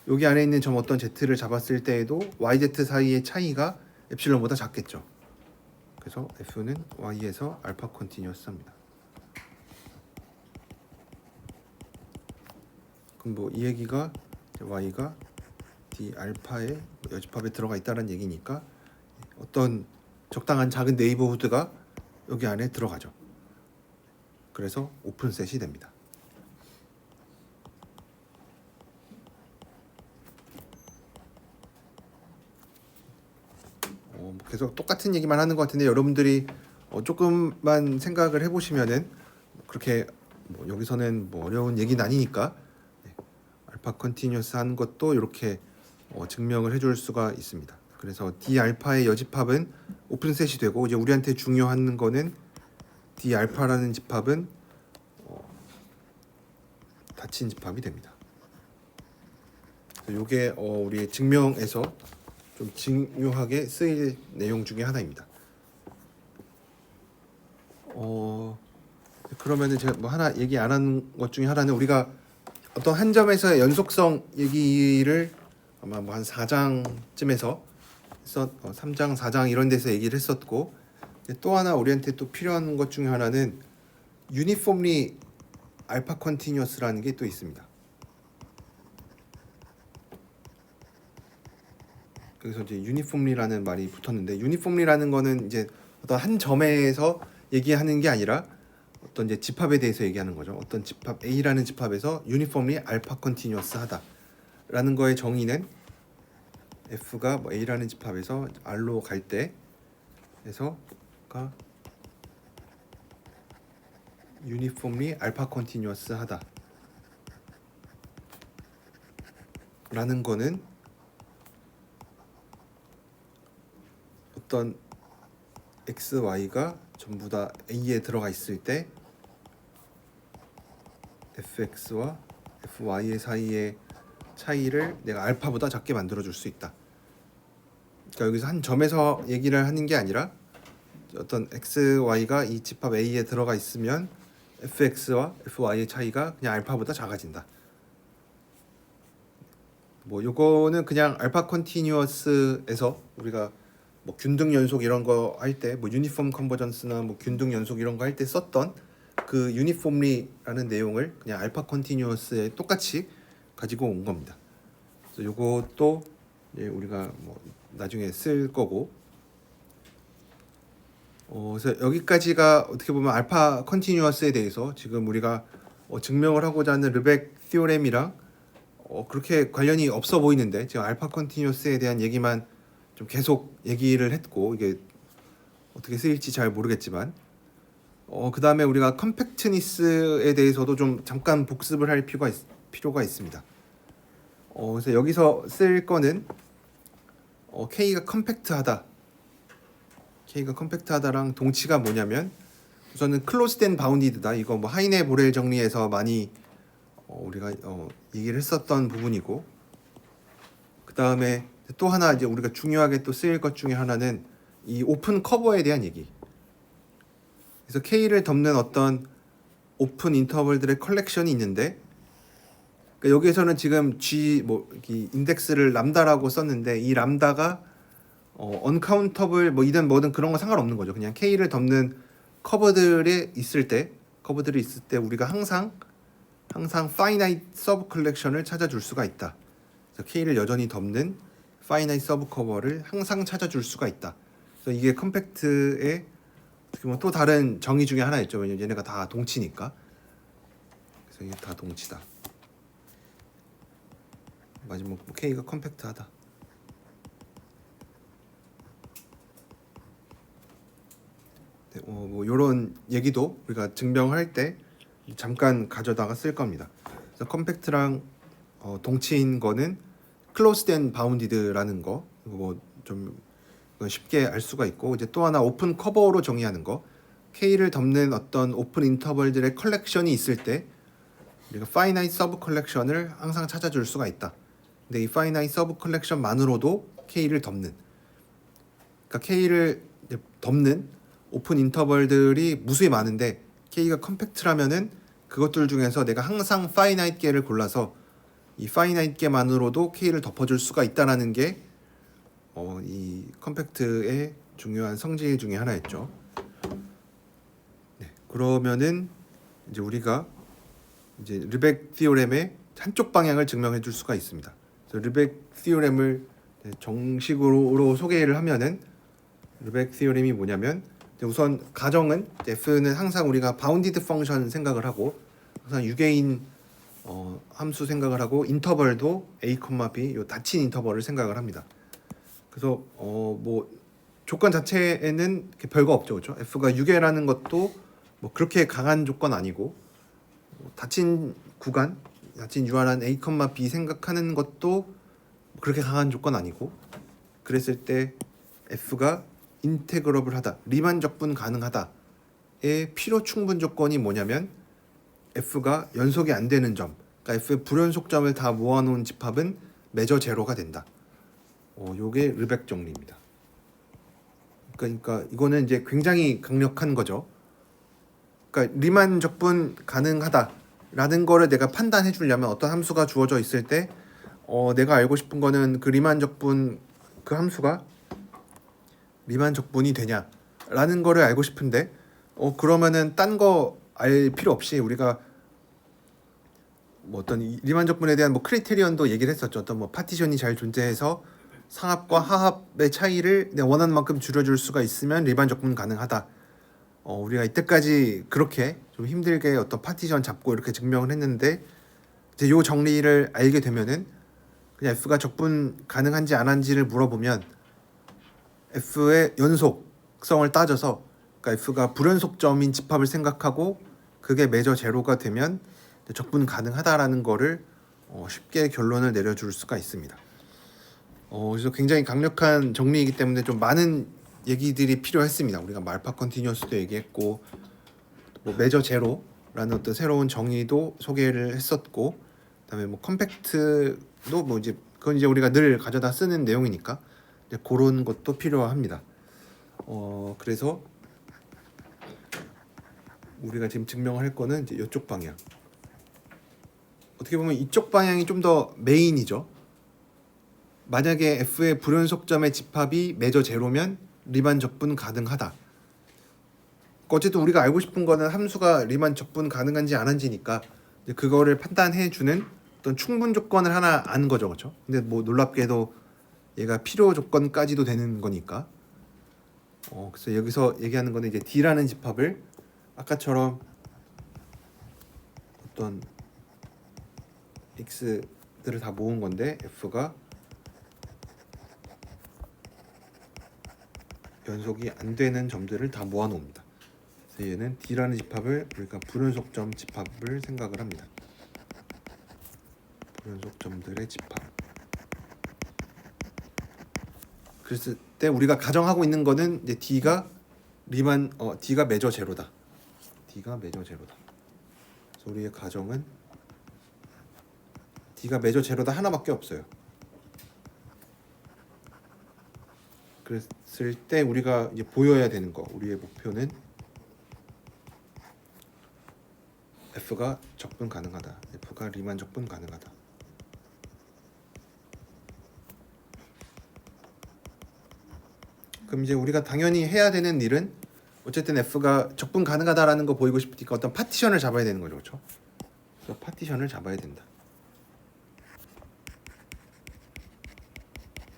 여기 안에 있는 점 어떤 Z를 잡았을 때에도 YZ 사이의 차이가 엡실론보다 작겠죠. 그래서 F는 Y에서 알파 컨티뉴어스합니다. 그럼 뭐 이 얘기가 Y가 D 알파의 여집합에 들어가 있다는 얘기니까 어떤 적당한 작은 네이버후드가 여기 안에 들어가죠. 그래서 오픈셋이 됩니다. 계속 똑같은 얘기만 하는 것 같은데 여러분들이 조금만 생각을 해보시면은 그렇게 뭐 여기서는 뭐 어려운 얘기는 아니니까 알파 컨티뉴어스 한 것도 이렇게 증명을 해줄 수가 있습니다. 그래서 D 알파의 여집합은 오픈셋이 되고 이제 우리한테 중요한 거는 D 알파라는 집합은 닫힌 집합이 됩니다. 이게 우리 증명에서 좀 중요하게 쓰일 내용 중에 하나입니다. 그러면은 제가 뭐 하나 얘기 안 한 것 중에 하나는 우리가 어떤 한 점에서의 연속성 얘기를 아마 뭐 한 4장쯤에서 3장, 4장 이런 데서 얘기를 했었고, 또 하나 우리한테 또 필요한 것 중에 하나는 유니폼리 알파 컨티뉴어스라는 게 또 있습니다. 그래서 이제 유니폼리라는 말이 붙었는데, 유니폼리라는 거는 이제 어떤 한 점에서 얘기하는 게 아니라 어떤 이제 집합에 대해서 얘기하는 거죠. 어떤 집합 A라는 집합에서 유니폼리 알파 컨티뉴어스 하다라는 거의 정의는 F가 뭐 A라는 집합에서 R로 갈 때에서가 유니폼리 알파 컨티뉴어스 하다라는 거는 어떤 x, y가 전부 다 A에 들어가 있을 때 fx와 fy의 사이의 차이를 내가 알파보다 작게 만들어 줄 수 있다. 그러니까 여기서 한 점에서 얘기를 하는 게 아니라 어떤 x, y가 이 집합 A에 들어가 있으면 fx와 fy의 차이가 그냥 알파보다 작아진다. 뭐 요거는 그냥 알파 컨티뉴어스에서 우리가 뭐 균등 연속 이런 거 할 때 뭐 유니폼 컨버전스나 뭐 균등 연속 이런 거 할 때 썼던 그 유니폼리라는 내용을 그냥 알파 컨티뉴어스에 똑같이 가지고 온 겁니다. 그래서 요것도 우리가 뭐 나중에 쓸 거고, 그래서 여기까지가 어떻게 보면 알파 컨티뉴어스에 대해서 지금 우리가 증명을 하고자 하는 르벡 티오렘이랑 그렇게 관련이 없어 보이는데, 지금 알파 컨티뉴어스에 대한 얘기만 좀 계속 얘기를 했고, 이게 어떻게 쓰일지 잘 모르겠지만, 그 다음에 우리가 컴팩트니스에 대해서도 좀 잠깐 복습을 할 필요가 있습니다. 그래서 여기서 쓸 거는 K가 컴팩트하다. K가 컴팩트하다랑 동치가 뭐냐면, 우선은 클로즈드 앤 바운디드다. 이거 뭐 하이네 보렐 정리에서 많이 우리가 얘기를 했었던 부분이고, 그 다음에 또 하나 이제 우리가 중요하게 또 쓰일 것 중에 하나는 이 오픈 커버에 대한 얘기. 그래서 K를 덮는 어떤 오픈 인터벌들의 컬렉션이 있는데, 그러니까 여기에서는 지금 G 뭐 인덱스를 람다라고 썼는데, 이 람다가 언카운터블 뭐 이든 뭐든 그런 거 상관없는 거죠. 그냥 K를 덮는 커버들이 있을 때 우리가 항상 파이나이트 서브 컬렉션을 찾아줄 수가 있다. 그래서 K를 여전히 덮는 파이나이트 서브 커버를 항상 찾아줄 수가 있다. 그래서 이게 컴팩트의 어떻게 보면 또 다른 정의 중에 하나였죠. 왜냐면 얘네가 다 동치니까. 그래서 이게 다 동치다. 마지막 K가 컴팩트하다. 네, 뭐 이런 얘기도 우리가 증명할 때 잠깐 가져다가 쓸 겁니다. 그래서 컴팩트랑 동치인 거는 closed and bounded라는 거, 뭐 좀 쉽게 알 수가 있고, 이제 또 하나 오픈 커버로 정의하는 거, K를 덮는 어떤 오픈 인터벌들의 컬렉션이 있을 때 우리가 finite 서브 컬렉션을 항상 찾아줄 수가 있다. 근데 이 finite 서브 컬렉션만으로도 K를 덮는, 그러니까 K를 덮는 오픈 인터벌들이 무수히 많은데 K가 컴팩트라면은 그것들 중에서 내가 항상 finite 개를 골라서 이 finite 개만으로도 K를 덮어줄 수가 있다라는 게 이 컴팩트의 중요한 성질 중에 하나였죠. 네, 그러면은 이제 우리가 이제 르벡 티오렘의 한쪽 방향을 증명해 줄 수가 있습니다. 그래서 르벡 티오렘을 정식으로 소개를 하면은, 르벡 티오렘이 뭐냐면, 우선 가정은 f는 항상 우리가 바운디드 펑션 생각을 하고, 항상 유개인 함수 생각을 하고, 인터벌도 a, b 요 닫힌 인터벌을 생각을 합니다. 그래서 뭐 조건 자체에는 별거 없죠, 그렇죠? f가 유개라는 것도 뭐 그렇게 강한 조건 아니고, 닫힌 구간, 닫힌 유한한 a, b 생각하는 것도 그렇게 강한 조건 아니고, 그랬을 때 f가 인테그러블하다, 리만 적분 가능하다의 필요 충분 조건이 뭐냐면, f가 연속이 안 되는 점, 그러니까 f의 불연속점을 다 모아놓은 집합은 매저 제로가 된다. 요게 르벡 정리입니다. 그러니까 이거는 이제 굉장히 강력한 거죠. 그러니까 리만 적분 가능하다라는 거를 내가 판단해 주려면, 어떤 함수가 주어져 있을 때 내가 알고 싶은 거는 그 리만 적분 그 함수가 리만 적분이 되냐라는 거를 알고 싶은데 그러면은 딴 거 알 필요 없이 우리가 뭐 어떤 리만 적분에 대한 뭐 크리테리언도 얘기를 했었죠. 어떤 뭐 파티션이 잘 존재해서 상합과 하합의 차이를 내가 원하는 만큼 줄여줄 수가 있으면 리만 적분 가능하다. 우리가 이때까지 그렇게 좀 힘들게 어떤 파티션 잡고 이렇게 증명을 했는데 이제 요 정리를 알게 되면은 그냥 F가 적분 가능한지 안 한지를 물어보면 F의 연속성을 따져서 그러니까 F가 불연속점인 집합을 생각하고 그게 매저 제로가 되면 적분 가능하다라는 거를 쉽게 결론을 내려줄 수가 있습니다. 그래서 굉장히 강력한 정리이기 때문에 좀 많은 얘기들이 필요했습니다. 우리가 말파 컨티뉴어스도 얘기했고 뭐 매저 제로라는 어떤 새로운 정의도 소개를 했었고 그다음에 뭐 컴팩트도 뭐 이제 그건 이제 우리가 늘 가져다 쓰는 내용이니까 이제 그런 것도 필요합니다. 그래서 우리가 지금 증명할 거는 이제 이쪽 방향. 어떻게 보면 이쪽 방향이 좀 더 메인이죠. 만약에 F의 불연속점의 집합이 매저 제로면 리만 적분 가능하다. 어쨌든 우리가 알고 싶은 거는 함수가 리만 적분 가능한지 안 한지니까 그거를 판단해 주는 어떤 충분 조건을 하나 아는 거죠, 그렇죠? 근데 뭐 놀랍게도 얘가 필요 조건까지도 되는 거니까. 그래서 여기서 얘기하는 거는 이제 D라는 집합을 아까처럼 어떤 x들을 다 모은 건데 F가 연속이 안 되는 점들을 다 모아 놓습니다. 그래서 얘는 D라는 집합을 우리가 불연속점 집합을 생각을 합니다. 불연속점들의 집합. 그랬을 때 우리가 가정하고 있는 거는 이제 D가 D가 매저 제로다. D가 매저 제로다. 그래서 우리의 가정은 D가 매저 제로다 하나밖에 없어요. 그랬을 때 우리가 이제 보여야 되는 거, 우리의 목표는 F가 적분 가능하다. F가 리만 적분 가능하다. 그럼 이제 우리가 당연히 해야 되는 일은 어쨌든 F가 적분 가능하다라는 거 보이고 싶으니까 어떤 파티션을 잡아야 되는 거죠, 그렇죠? 그래서 파티션을 잡아야 된다.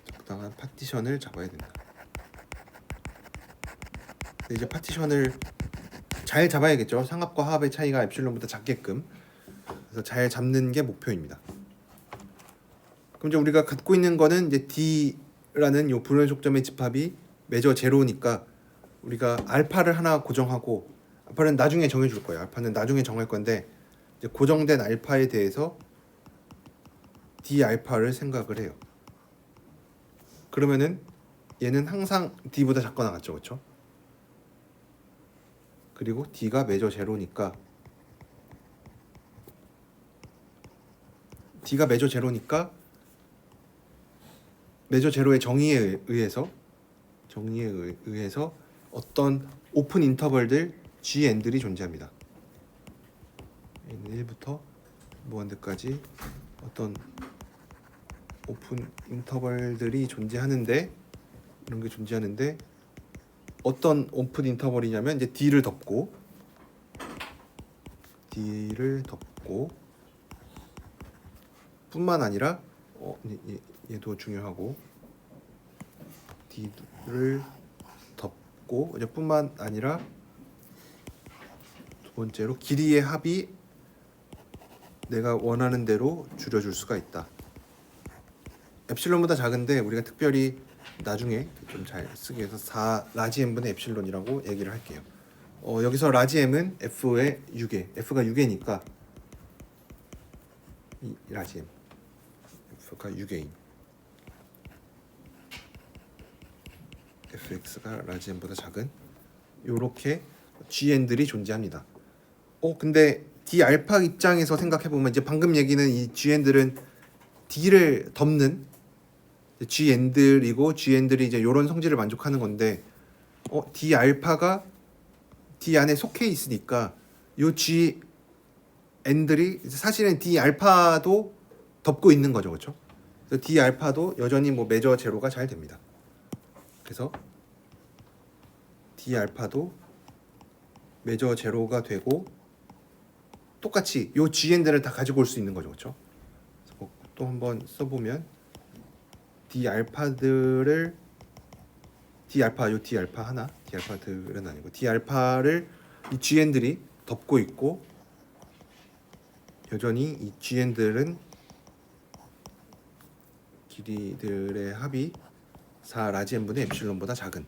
적당한 파티션을 잡아야 된다. 이제 파티션을 잘 잡아야겠죠. 상합과 하합의 차이가 엡실론보다 작게끔. 그래서 잘 잡는 게 목표입니다. 그럼 이제 우리가 갖고 있는 거는 이제 D라는 요 불연속점의 집합이 매저 제로니까 우리가 알파를 하나 고정하고 알파는 나중에 정해줄 거예요. 알파는 나중에 정할 건데 이제 고정된 알파에 대해서 D 알파를 생각을 해요. 그러면은 얘는 항상 D보다 작거나 같죠, 그렇죠? 그리고 D가 매저 제로니까 D가 매저 제로니까 매저 제로의 정의에 의해서 어떤 오픈 인터벌들 G&들이 존재합니다. N1부터 무한대까지 어떤 오픈 인터벌들이 존재하는데 이런 게 존재하는데 어떤 오픈 인터벌이냐면 이제 D를 덮고 뿐만 아니라 얘도 중요하고 D를 덮고 이제 뿐만 아니라 두 번째로 길이의 합이 내가 원하는 대로 줄여줄 수가 있다. 엡실론보다 작은데 우리가 특별히 나중에 좀 잘 쓰기 위해서 4 라지 m분의 엡실론이라고 얘기를 할게요. 여기서 라지 m은 F의 6에 F가 6개니까 이 라지 m F가 6개인 fx가 라지 m보다 작은 요렇게 GN들이 존재합니다. 근데 D 알파 입장에서 생각해 보면 이제 방금 얘기는 이 GN들은 D를 덮는 GN들이고 GN들이 이제 요런 성질을 만족하는 건데 D 알파가 D 안에 속해 있으니까 요 GN들이 사실은 D 알파도 덮고 있는 거죠, 그렇죠? D 알파도 여전히 뭐 매저 제로가 잘 됩니다. 그래서 D 알파도 매저 제로가 되고 똑같이 요 GN들을 다 가지고 올 수 있는 거죠, 그렇죠? 또 한번 써보면 D 알파들을 D 알파 요 D 알파 하나 D 알파들은 아니고 D 알파를 이 GN들이 덮고 있고 여전히 이 GN들은 길이들의 합이 4 라지 n분의 엡실론보다 작은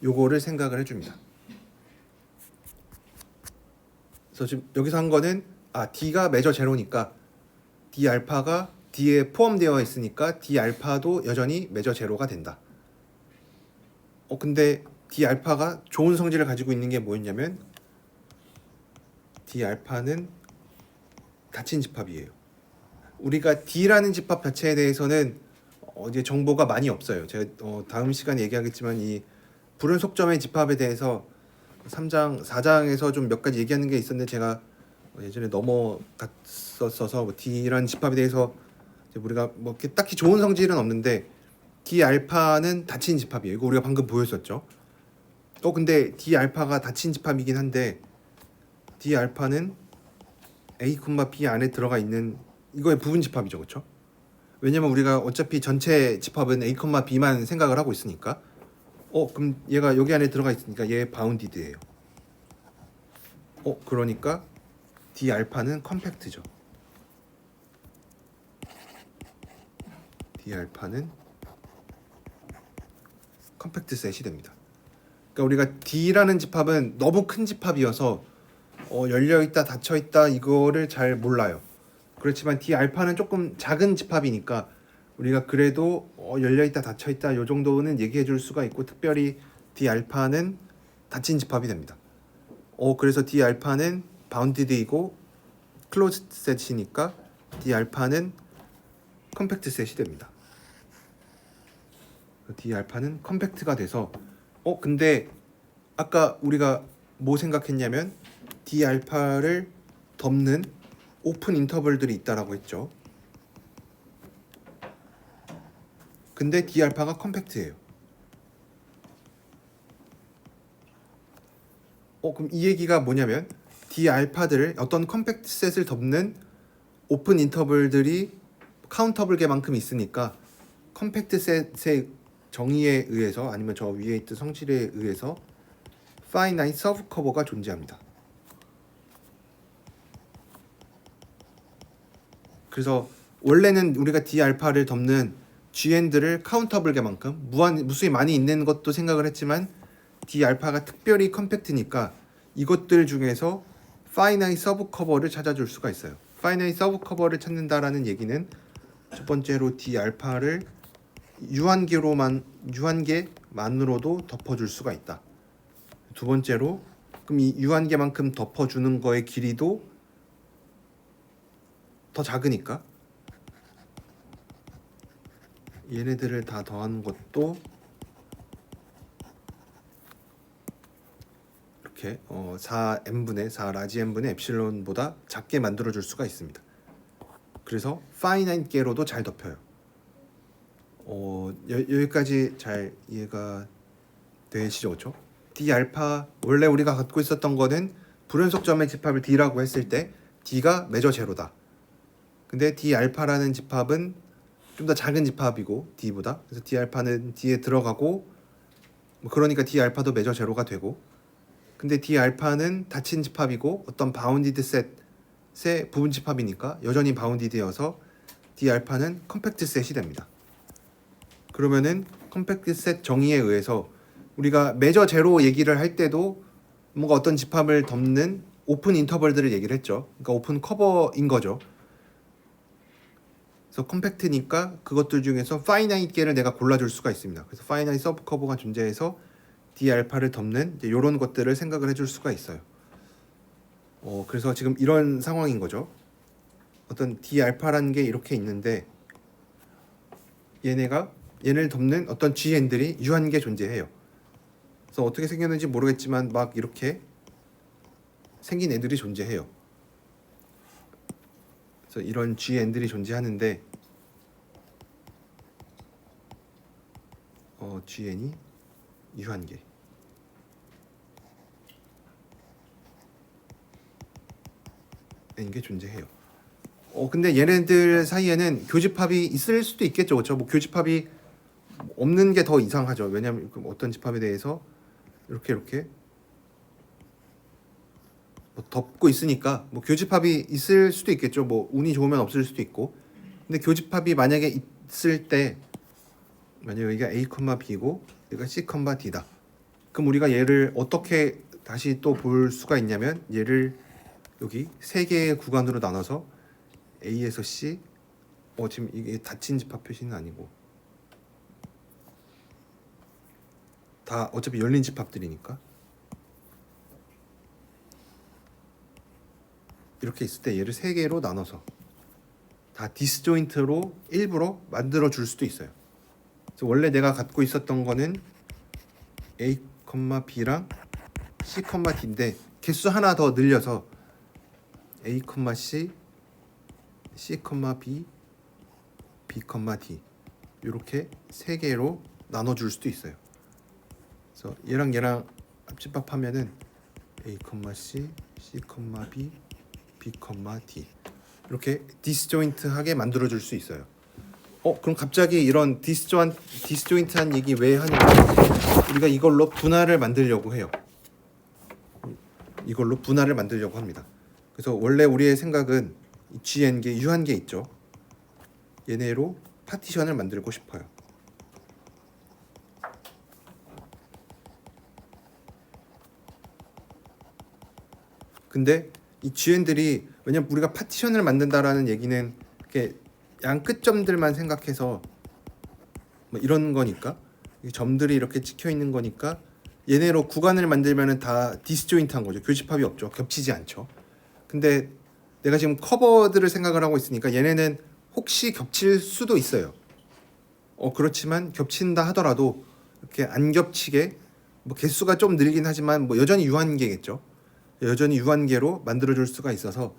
요거를 생각을 해줍니다. 그래서 지금 여기서 한 거는 D가 매저 제로니까 D 알파가 D에 포함되어 있으니까 D 알파도 여전히 매저 제로가 된다. 근데 D 알파가 좋은 성질을 가지고 있는 게 뭐였냐면 D 알파는 닫힌 집합이에요. 우리가 D라는 집합 자체에 대해서는 이제 정보가 많이 없어요. 제가 다음 시간에 얘기하겠지만 이 불연속점의 집합에 대해서 3장, 4장에서 좀 몇 가지 얘기하는 게 있었는데 제가 예전에 넘어갔었어서 뭐 D라는 집합에 대해서 우리가 뭐 이렇게 딱히 좋은 성질은 없는데 D 알파는 닫힌 집합이에요. 이거 우리가 방금 보였었죠. 근데 D 알파가 닫힌 집합이긴 한데 D 알파는 A, B 안에 들어가 있는 이거의 부분 집합이죠, 그렇죠? 왜냐면 우리가 어차피 전체 집합은 A, B만 생각을 하고 있으니까. 그럼 얘가 여기 안에 들어가 있으니까 얘 바운디드예요. 그러니까 D 알파는 컴팩트죠. D 알파는 컴팩트 셋이 됩니다. 그러니까 우리가 D라는 집합은 너무 큰 집합이어서 열려 있다 닫혀 있다 이거를 잘 몰라요. 그렇지만 D 알파는 조금 작은 집합이니까 우리가 그래도 열려 있다 닫혀 있다 요 정도는 얘기해 줄 수가 있고 특별히 D 알파는 닫힌 집합이 됩니다. 그래서 D 알파는 바운디드이고 클로즈드 셋이니까 D 알파는 컴팩트 셋이 됩니다. D 알파는 컴팩트가 돼서 근데 아까 우리가 뭐 생각했냐면 D 알파를 덮는 오픈 인터벌들이 있다라고 했죠. 근데 D 알파가 컴팩트예요. 그럼 이 얘기가 뭐냐면 D 알파들을 어떤 컴팩트 셋을 덮는 오픈 인터벌들이 카운터블 개만큼 있으니까 컴팩트 셋의 정의에 의해서 아니면 저 위에 있던 성질에 의해서 파이나이트 서브 커버가 존재합니다. 그래서 원래는 우리가 D 알파를 덮는 GN들을 카운터블 개만큼 무수히 많이 있는 것도 생각을 했지만 D 알파가 특별히 컴팩트니까 이것들 중에서 파이나이트 서브 커버를 찾아줄 수가 있어요. 파이나이트 서브 커버를 찾는다라는 얘기는 첫 번째로 D 알파를 유한계만으로도 덮어줄 수가 있다. 두 번째로 그럼 이 유한계만큼 덮어주는 거의 길이도 더 작으니까 얘네들을 다 더하는 것도 이렇게 4n분의 4 라지 n분의 엡실론보다 작게 만들어줄 수가 있습니다. 그래서 파이나이트 계로도 잘 덮여요. 여기까지 잘 이해가 되시죠, 그렇죠? D 알파 원래 우리가 갖고 있었던 거는 불연속점의 집합을 D라고 했을 때 D가 매저 제로다. 근데 D 알파라는 집합은 좀 더 작은 집합이고 D보다 그래서 D 알파는 D에 들어가고 그러니까 D 알파도 매저 제로가 되고 근데 D 알파는 닫힌 집합이고 어떤 바운디드 셋의 부분 집합이니까 여전히 바운디드여서 D 알파는 컴팩트 셋이 됩니다. 그러면은 컴팩트 셋 정의에 의해서 우리가 매저 제로 얘기를 할 때도 뭔가 어떤 집합을 덮는 오픈 인터벌들을 얘기를 했죠. 그러니까 오픈 커버인 거죠. 그래서 컴팩트니까 그것들 중에서 파이나이트 계를 내가 골라줄 수가 있습니다. 그래서 파이나이트 서브 커버가 존재해서 D 알파를 덮는 이런 것들을 생각을 해줄 수가 있어요. 그래서 지금 이런 상황인 거죠. 어떤 D 알파라는 게 이렇게 있는데 얘를 덮는 어떤 GN들이 유한계 존재해요. 그래서 어떻게 생겼는지 모르겠지만 막 이렇게 생긴 애들이 존재해요. 그래서 이런 GN들이 존재하는데 GN이 유한계 게 존재해요. 근데 얘네들 사이에는 교집합이 있을 수도 있겠죠, 그렇죠? 뭐 교집합이 없는 게 더 이상하죠. 왜냐하면 어떤 집합에 대해서 이렇게 뭐 덮고 있으니까 뭐 교집합이 있을 수도 있겠죠. 뭐 운이 좋으면 없을 수도 있고. 근데 교집합이 만약에 있을 때 만약 여기가 A, B고 여기가 C, D다. 그럼 우리가 얘를 어떻게 다시 또 볼 수가 있냐면 얘를 여기 세 개의 구간으로 나눠서 A에서 C 지금 이게 닫힌 집합 표시는 아니고 다 어차피 열린 집합들이니까 이렇게 있을 때 얘를 세 개로 나눠서 다 디스조인트로 일부러 만들어 줄 수도 있어요. 그래서 원래 내가 갖고 있었던 거는 A, B랑 C, D인데 개수 하나 더 늘려서 A, C, C, B, B, D 이렇게 세 개로 나눠줄 수도 있어요. 그래서 얘랑 합집합하면은 A, C, C, B, B, D 이렇게 디스조인트하게 만들어줄 수 있어요. 그럼 갑자기 이런 디스조인트한 얘기 왜 하냐면 우리가 이걸로 분할을 만들려고 해요. 이걸로 분할을 만들려고 합니다. 그래서 원래 우리의 생각은 GN계, 유한계 있죠. 얘네로 파티션을 만들고 싶어요. 근데 이 GN들이 왜냐면 우리가 파티션을 만든다라는 얘기는 이렇게 양 끝점들만 생각해서 뭐 이런 거니까 이 점들이 이렇게 찍혀 있는 거니까 얘네로 구간을 만들면은 다 디스조인트한 거죠. 교집합이 없죠. 겹치지 않죠. 근데 내가 지금 커버들을 생각을 하고 있으니까 얘네는 혹시 겹칠 수도 있어요. 그렇지만 겹친다 하더라도 이렇게 안 겹치게 뭐 개수가 좀 늘긴 하지만 뭐 여전히 유한계겠죠. 여전히 유한계로 만들어줄 수가 있어서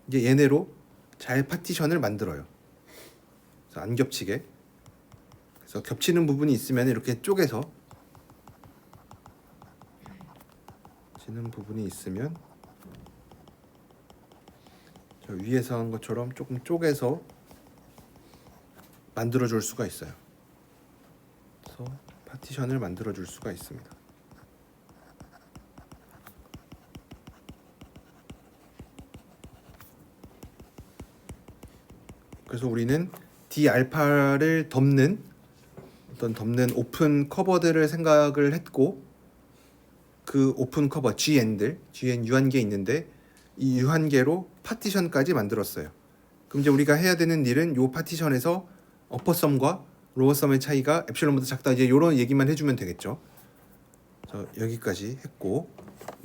이제 얘네로 잘 파티션을 만들어요. 그래서 안 겹치게. 그래서 겹치는 부분이 있으면 이렇게 쪼개서 겹치는 부분이 있으면 저 위에서 한 것처럼 조금 쪼개서 만들어줄 수가 있어요. 그래서 파티션을 만들어줄 수가 있습니다. 그래서 우리는 D 알파를 덮는 오픈 커버들을 생각을 했고 그 오픈 커버 GN 유한계 있는데 이 유한계로 파티션까지 만들었어요. 그럼 이제 우리가 해야 되는 일은 요 파티션에서 어퍼썸과 로어썸의 차이가 엡실론보다 작다 이제 요런 얘기만 해주면 되겠죠. 여기까지 했고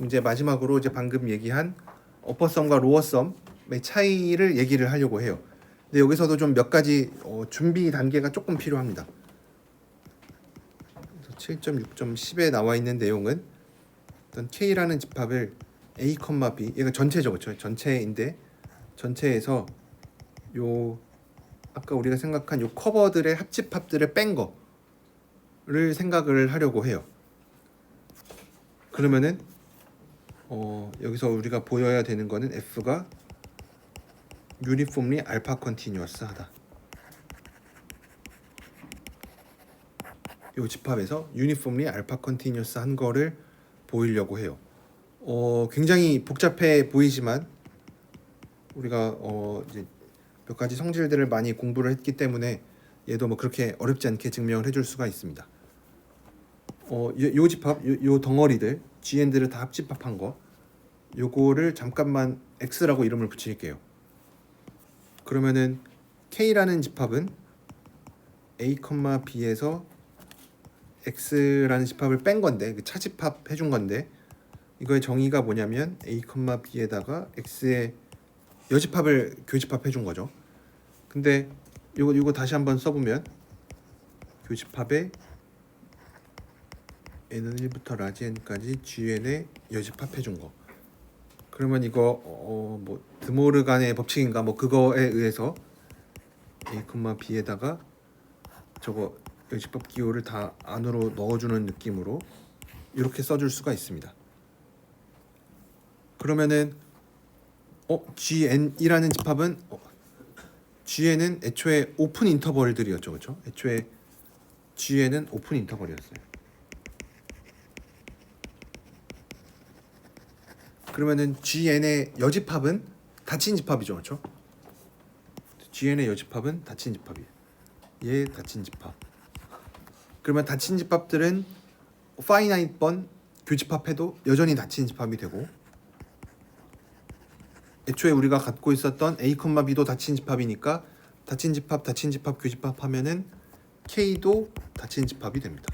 이제 마지막으로 이제 방금 얘기한 어퍼썸과 로어썸의 차이를 얘기를 하려고 해요. 근데 여기서도 좀 몇 가지 준비 단계가 조금 필요합니다. 7.6.10에 나와 있는 내용은 어떤 K라는 집합을 A, B 얘가 전체죠, 그렇죠? 전체인데 전체에서 요 아까 우리가 생각한 요 커버들의 합집합들을 뺀 거를 생각을 하려고 해요. 그러면은 여기서 우리가 보여야 되는 거는 F가 유니폼리 알파 컨티뉴어스 하다. 요 집합에서 유니폼리 알파 컨티뉴어스 한 거를 보이려고 해요. 굉장히 복잡해 보이지만 우리가 이제 몇 가지 성질들을 많이 공부를 했기 때문에 얘도 뭐 그렇게 어렵지 않게 증명을 해줄 수가 있습니다. 요 집합, 요 덩어리들 GN들을 다 합집합한 거, 요거를 잠깐만 X라고 이름을 붙일게요. 그러면은 K라는 집합은 A, B에서 X라는 집합을 뺀 건데 그 차집합 해준 건데 이거의 정의가 뭐냐면 A, B에다가 X의 여집합을 교집합 해준 거죠. 근데 요거 다시 한번 써보면 교집합에 n은 1부터 라지 n까지 GN의 여집합 해준 거. 그러면 이거 뭐 드모르간의 법칙인가 뭐 그거에 의해서 A, B에다가 저거 여집합 기호를 다 안으로 넣어주는 느낌으로 이렇게 써줄 수가 있습니다. 그러면은 GN이라는 집합은 GN은 애초에 오픈 인터벌들이었죠, 그렇죠? 애초에 GN은 오픈 인터벌이었어요. 그러면은 GN의 여집합은 닫힌 집합이죠, 그렇죠? GN의 여집합은 닫힌 집합이에요. 얘 닫힌 집합. 그러면 닫힌 집합들은 파이나이트 번 교집합해도 여전히 닫힌 집합이 되고, 애초에 우리가 갖고 있었던 A, B도 닫힌 집합이니까 닫힌 집합 교집합 하면은 K도 닫힌 집합이 됩니다.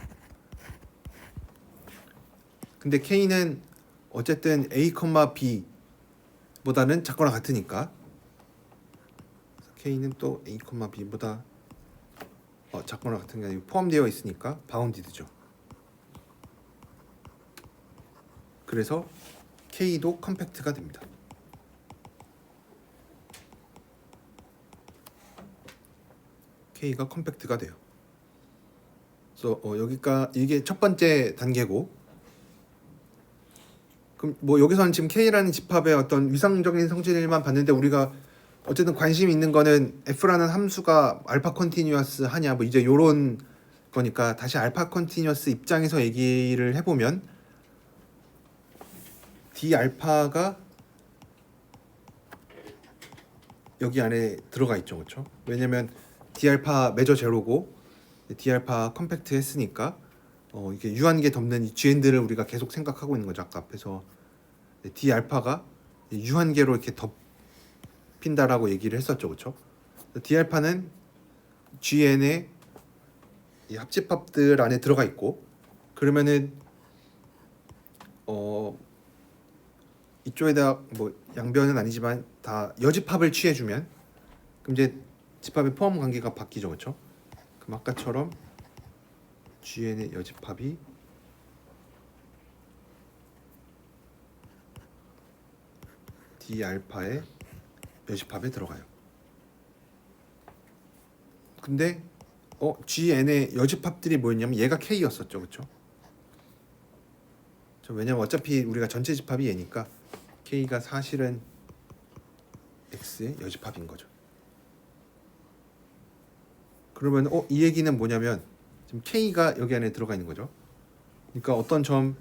근데 K는 어쨌든 A, B보다는 작거나 같으니까 K는 또 A, B보다 작거나 같은 게 아니고 포함되어 있으니까 바운디드죠. 그래서 K도 컴팩트가 됩니다. K가 컴팩트가 돼요. 그래서 여기가 이게 첫 번째 단계고, 그럼 뭐 여기서는 지금 K라는 집합의 어떤 위상적인 성질만 봤는데 우리가 어쨌든 관심 있는 거는 F라는 함수가 알파 컨티뉴어스 하냐 뭐 이제 요런 거니까 다시 알파 컨티뉴어스 입장에서 얘기를 해보면 D 알파가 여기 안에 들어가 있죠, 그렇죠? 왜냐면 D 알파 매저 제로고 D 알파 컴팩트 했으니까 이게 유한계 덮는 이 GN들을 우리가 계속 생각하고 있는 거죠. 아까 앞에서 D 알파가 유한계로 이렇게 덮인다라고 얘기를 했었죠, 그렇죠? D 알파는 GN의 이 합집합들 안에 들어가 있고, 그러면은 이쪽에다 뭐 양변은 아니지만 다 여집합을 취해주면 그럼 이제 집합의 포함 관계가 바뀌죠, 그렇죠? 그럼 아까처럼 GN의 여집합이 D 알파의 여집합에 들어가요. 근데 GN의 여집합들이 뭐였냐면 얘가 K였었죠, 그렇죠? 왜냐면 어차피 우리가 전체 집합이 얘니까 K가 사실은 X의 여집합인 거죠. 그러면 이 얘기는 뭐냐면 지금 K가 여기 안에 들어가 있는 거죠. 그러니까 어떤 점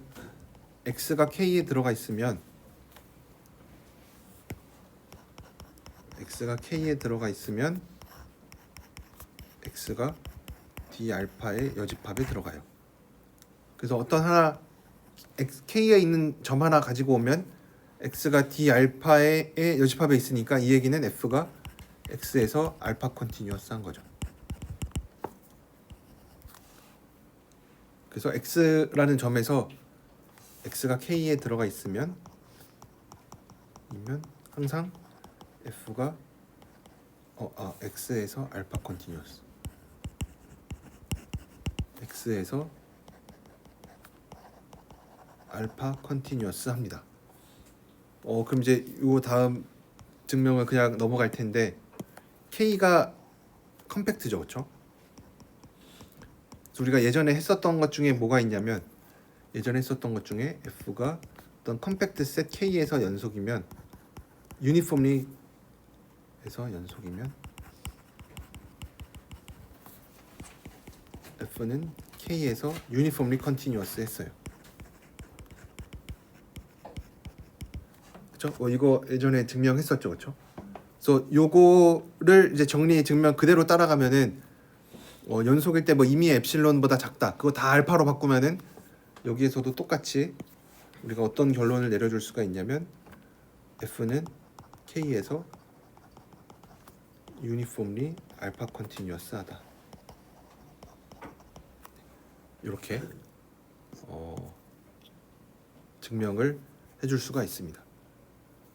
X가 K에 들어가 있으면 X가 D 알파의 여집합에 들어가요. 그래서 어떤 하나 K에 있는 점 하나 가지고 오면 X가 D 알파의 여집합에 있으니까 이 얘기는 F가 X에서 알파 컨티뉴어스한 거죠. 그래서 X라는 점에서 X가 K에 들어가 있으면 항상 F가 X에서 알파 컨티뉴어스, X에서 알파 컨티뉴어스 합니다. 그럼 이제 요 다음 증명을 그냥 넘어갈 텐데 K가 컴팩트죠, 그렇죠? 우리가 예전에 했었던 것 중에 뭐가 있냐면 예전에 했었던 것 중에 F가 어떤 컴팩트 셋 K에서 연속이면 유니폼리 에서 연속이면 F는 K에서 유니폼리 컨티뉴어스 했어요. 그렇죠? 이거 예전에 증명했었죠, 그렇죠? 그래서 요거를 이제 정리 증명 그대로 따라가면은 연속일 때 뭐 이미 엡실론보다 작다. 그거 다 알파로 바꾸면은 여기에서도 똑같이 우리가 어떤 결론을 내려줄 수가 있냐면 F는 K에서 유니폼리 알파 컨티뉴어스하다. 이렇게 증명을 해줄 수가 있습니다.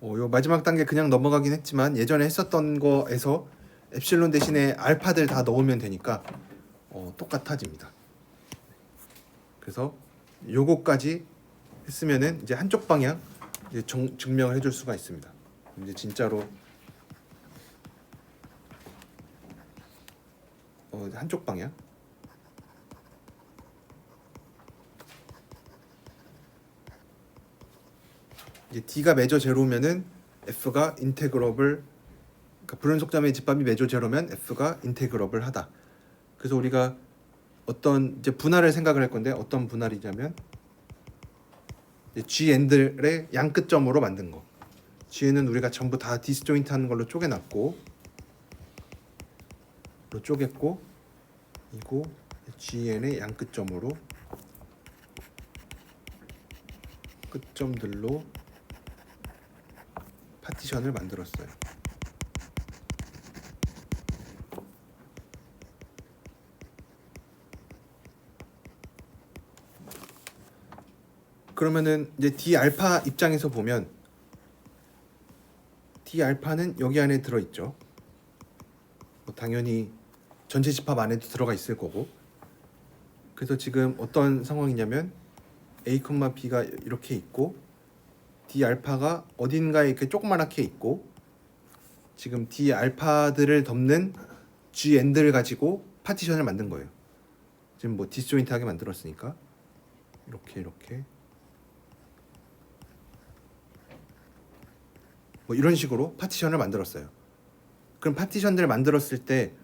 요 마지막 단계 그냥 넘어가긴 했지만 예전에 했었던 거에서 엡실론 대신에 알파들 다 넣으면 되니까 똑같아집니다. 그래서 요거까지 했으면은 이제 한쪽 방향 이제 증명을 해줄 수가 있습니다. 이제 진짜로 한쪽 방향. 이제 D가 매저 제로면은 f가 인테그러블, 그러니까 불연속자매의 집합이 매조 제로면 f가 인테그러블 하다. 그래서 우리가 어떤 이제 분할을 생각을 할 건데, 어떤 분할이냐면 GN들의 양끝점으로 만든 거. GN은 우리가 전부 다 디스조인트 하는 걸로 쪼개놨고, 쪼갰고, 이거 GN의 양끝점으로 끝점들로 파티션을 만들었어요. 그러면은 이제 D 알파 입장에서 보면 D 알파는 여기 안에 들어 있죠. 뭐 당연히 전체 집합 안에도 들어가 있을 거고. 그래서 지금 어떤 상황이냐면 A, B가 이렇게 있고 D 알파가 어딘가에 이렇게 조그맣게 있고, 지금 D 알파들을 덮는 G 엔드를 가지고 파티션을 만든 거예요. 지금 뭐 디스조인트하게 만들었으니까 이렇게 뭐 이런 식으로 파티션을 만들었어요. 그럼 파티션들을 만들었을 때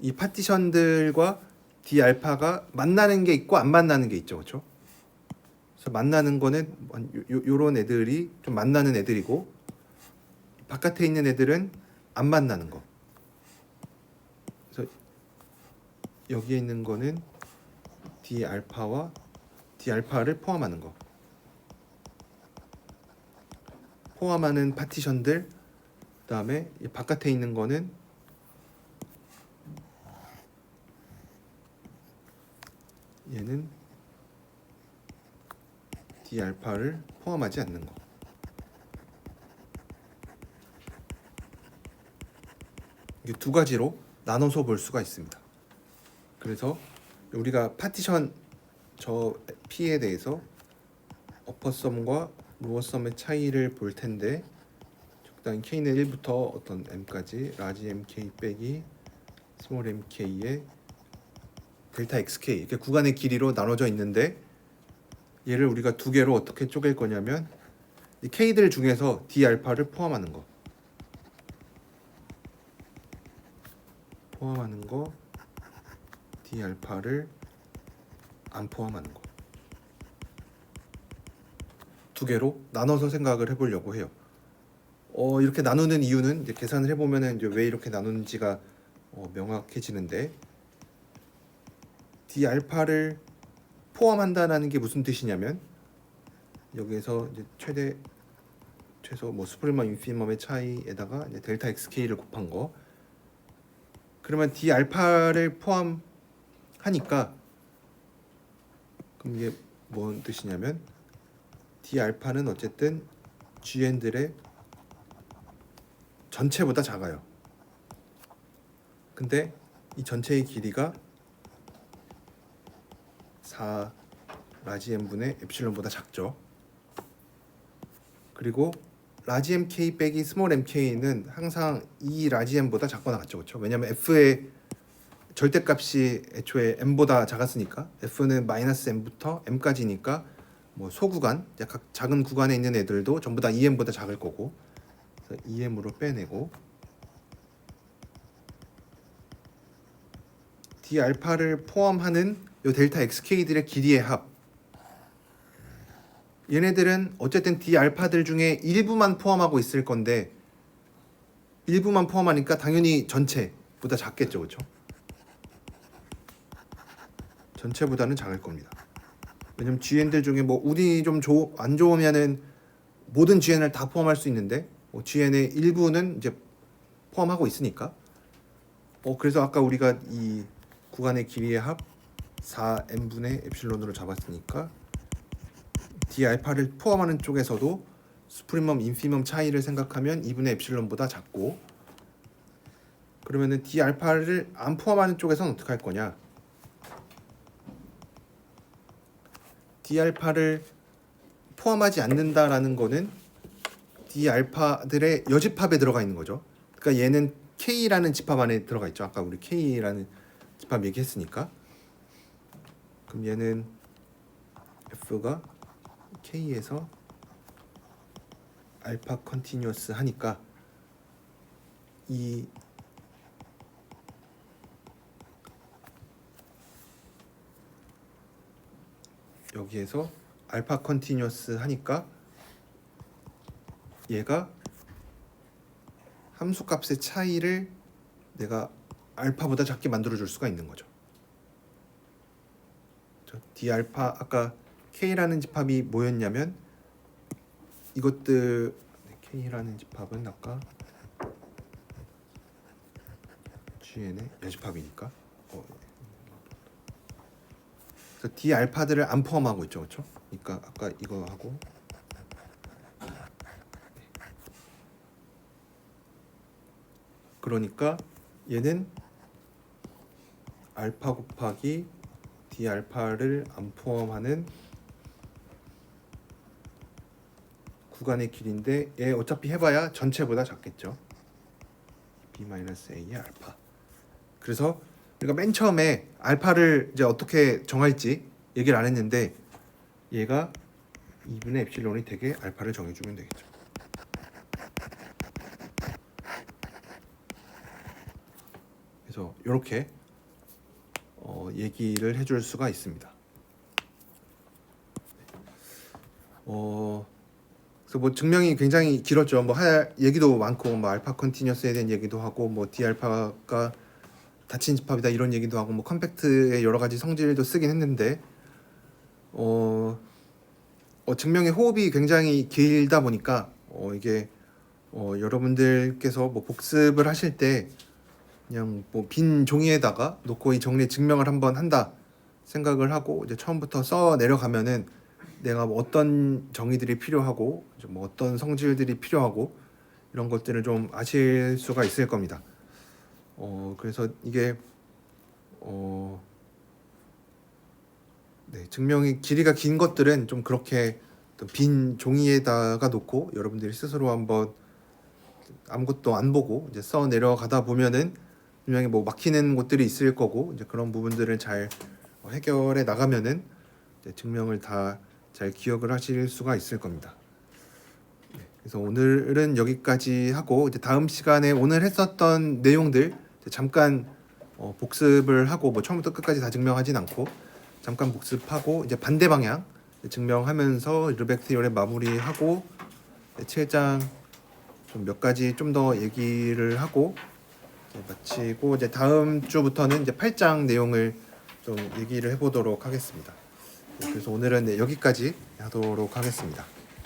이 파티션들과 D 알파가 만나는 게 있고 안 만나는 게 있죠, 그렇죠? 그래서 만나는 거는 요런 애들이 좀 만나는 애들이고, 바깥에 있는 애들은 안 만나는 거. 그래서 여기에 있는 거는 D 알파와 D 알파를 포함하는 거. 포함하는 파티션들. 그다음에 바깥에 있는 거는 얘는 D 알파를 포함하지 않는 거. 이게 두 가지로 나눠서 볼 수가 있습니다. 그래서 우리가 파티션 저 P에 대해서 어퍼썸과 로어썸의 차이를 볼 텐데, 적당히 K는 1부터 어떤 M까지 라지 MK 빼기 스몰 MK의 델타 XK 이렇게 구간의 길이로 나눠져 있는데, 얘를 우리가 두 개로 어떻게 쪼갤 거냐면 이 K들 중에서 D 알파를 포함하는 거, D 알파를 안 포함하는 거, 두 개로 나눠서 생각을 해보려고 해요. 이렇게 나누는 이유는 이제 계산을 해보면은 이제 왜 이렇게 나누는지가 명확해지는데, D 알파를 포함한다는 게 무슨 뜻이냐면 여기에서 이제 최소 뭐 수프리멈 인피멈의 차이에다가 이제 델타 XK를 곱한 거. 그러면 D 알파를 포함하니까, 그럼 이게 뭔 뜻이냐면 D 알파는 어쨌든 GN들의 전체보다 작아요. 근데 이 전체의 길이가 4 라지 M분의 엡실론보다 작죠. 그리고 라지 MK 빼기 스몰 MK는 항상 이 라지 M보다 작거나 같죠, 그렇죠? 왜냐면 F의 절대값이 애초에 M보다 작았으니까, F는 마이너스 M부터 M까지니까 뭐 소구간, 각 작은 구간에 있는 애들도 전부 다 2M보다 작을 거고, 그래서 2M으로 빼내고 D 알파를 포함하는 요 델타 XK들의 길이의 합. 얘네들은 어쨌든 D 알파들 중에 일부만 포함하고 있을 건데, 일부만 포함하니까 당연히 전체보다 작겠죠, 그렇죠? 전체보다는 작을 겁니다. 왜냐면 GN들 중에 뭐 운이 좀 안 좋으면은 모든 GN을 다 포함할 수 있는데, 뭐 GN의 일부는 이제 포함하고 있으니까. 그래서 아까 우리가 이 구간의 길이의 합 4n분의 엡실론으로 잡았으니까 D 알파를 포함하는 쪽에서도 수프리멈 인피멈 차이를 생각하면 2분의 엡실론보다 작고, 그러면은 D 알파를 안 포함하는 쪽에서는 어떻게 할 거냐? D 알파를 포함하지 않는다라는 거는 D 알파들의 여집합에 들어가 있는 거죠. 그러니까 얘는 K라는 집합 안에 들어가 있죠. 아까 우리 K라는 집합 얘기했으니까. 그럼 얘는 F가 K에서 알파 컨티뉴어스 하니까 이 여기에서 알파 컨티뉴어스 하니까 얘가 함수 값의 차이를 내가 알파보다 작게 만들어 줄 수가 있는 거죠. d 알파 아까 k라는 집합이 뭐였냐면 이것들 k라는 집합은 아까 gn의 여집합이니까 그래서 d 알파들을 안 포함하고 있죠, 그렇죠? 그러니까 아까 이거 하고 그러니까 얘는 알파 곱하기 d 알파를 안 포함하는 구간의 길인데 얘 어차피 해봐야 전체보다 작겠죠. b-a의 알파. 그래서 우리가 맨 처음에 알파를 이제 어떻게 정할지 얘기를 안 했는데 얘가 2분의 엡실론이 되게 알파를 정해주면 되겠죠. 그래서 이렇게 얘기를 해줄 수가 있습니다. 그래서 뭐 증명이 굉장히 길었죠. 뭐 할 얘기도 많고, 뭐 알파 컨티뉴어스에 대한 얘기도 하고, 뭐 d 알파가 닫힌 집합이다 이런 얘기도 하고, 뭐 컴팩트의 여러 가지 성질도 쓰긴 했는데, 증명의 호흡이 굉장히 길다 보니까 이게 여러분들께서 뭐 복습을 하실 때 그냥 뭐 빈 종이에다가 놓고 이 정리 증명을 한번 한다 생각을 하고 이제 처음부터 써 내려가면은 내가 뭐 어떤 정의들이 필요하고 뭐 어떤 성질들이 필요하고 이런 것들을 좀 아실 수가 있을 겁니다. 그래서 이게 네, 증명이 길이가 긴 것들은 좀 그렇게 빈 종이에다가 놓고 여러분들이 스스로 한번 아무것도 안 보고 이제 써 내려가다 보면은 분명히 뭐 막히는 곳들이 있을 거고 이제 그런 부분들을 잘 해결해 나가면은 이제 증명을 다 잘 기억을 하실 수가 있을 겁니다. 네, 그래서 오늘은 여기까지 하고 이제 다음 시간에 오늘 했었던 내용들 잠깐 복습을 하고 뭐 처음부터 끝까지 다 증명하진 않고 잠깐 복습하고 이제 반대 방향 증명하면서 르벡 티오렘 마무리하고 7장 좀 몇 가지 좀 더 얘기를 하고 마치고 이제 다음 주부터는 이제 8장 내용을 좀 얘기를 해보도록 하겠습니다. 그래서 오늘은 여기까지 하도록 하겠습니다.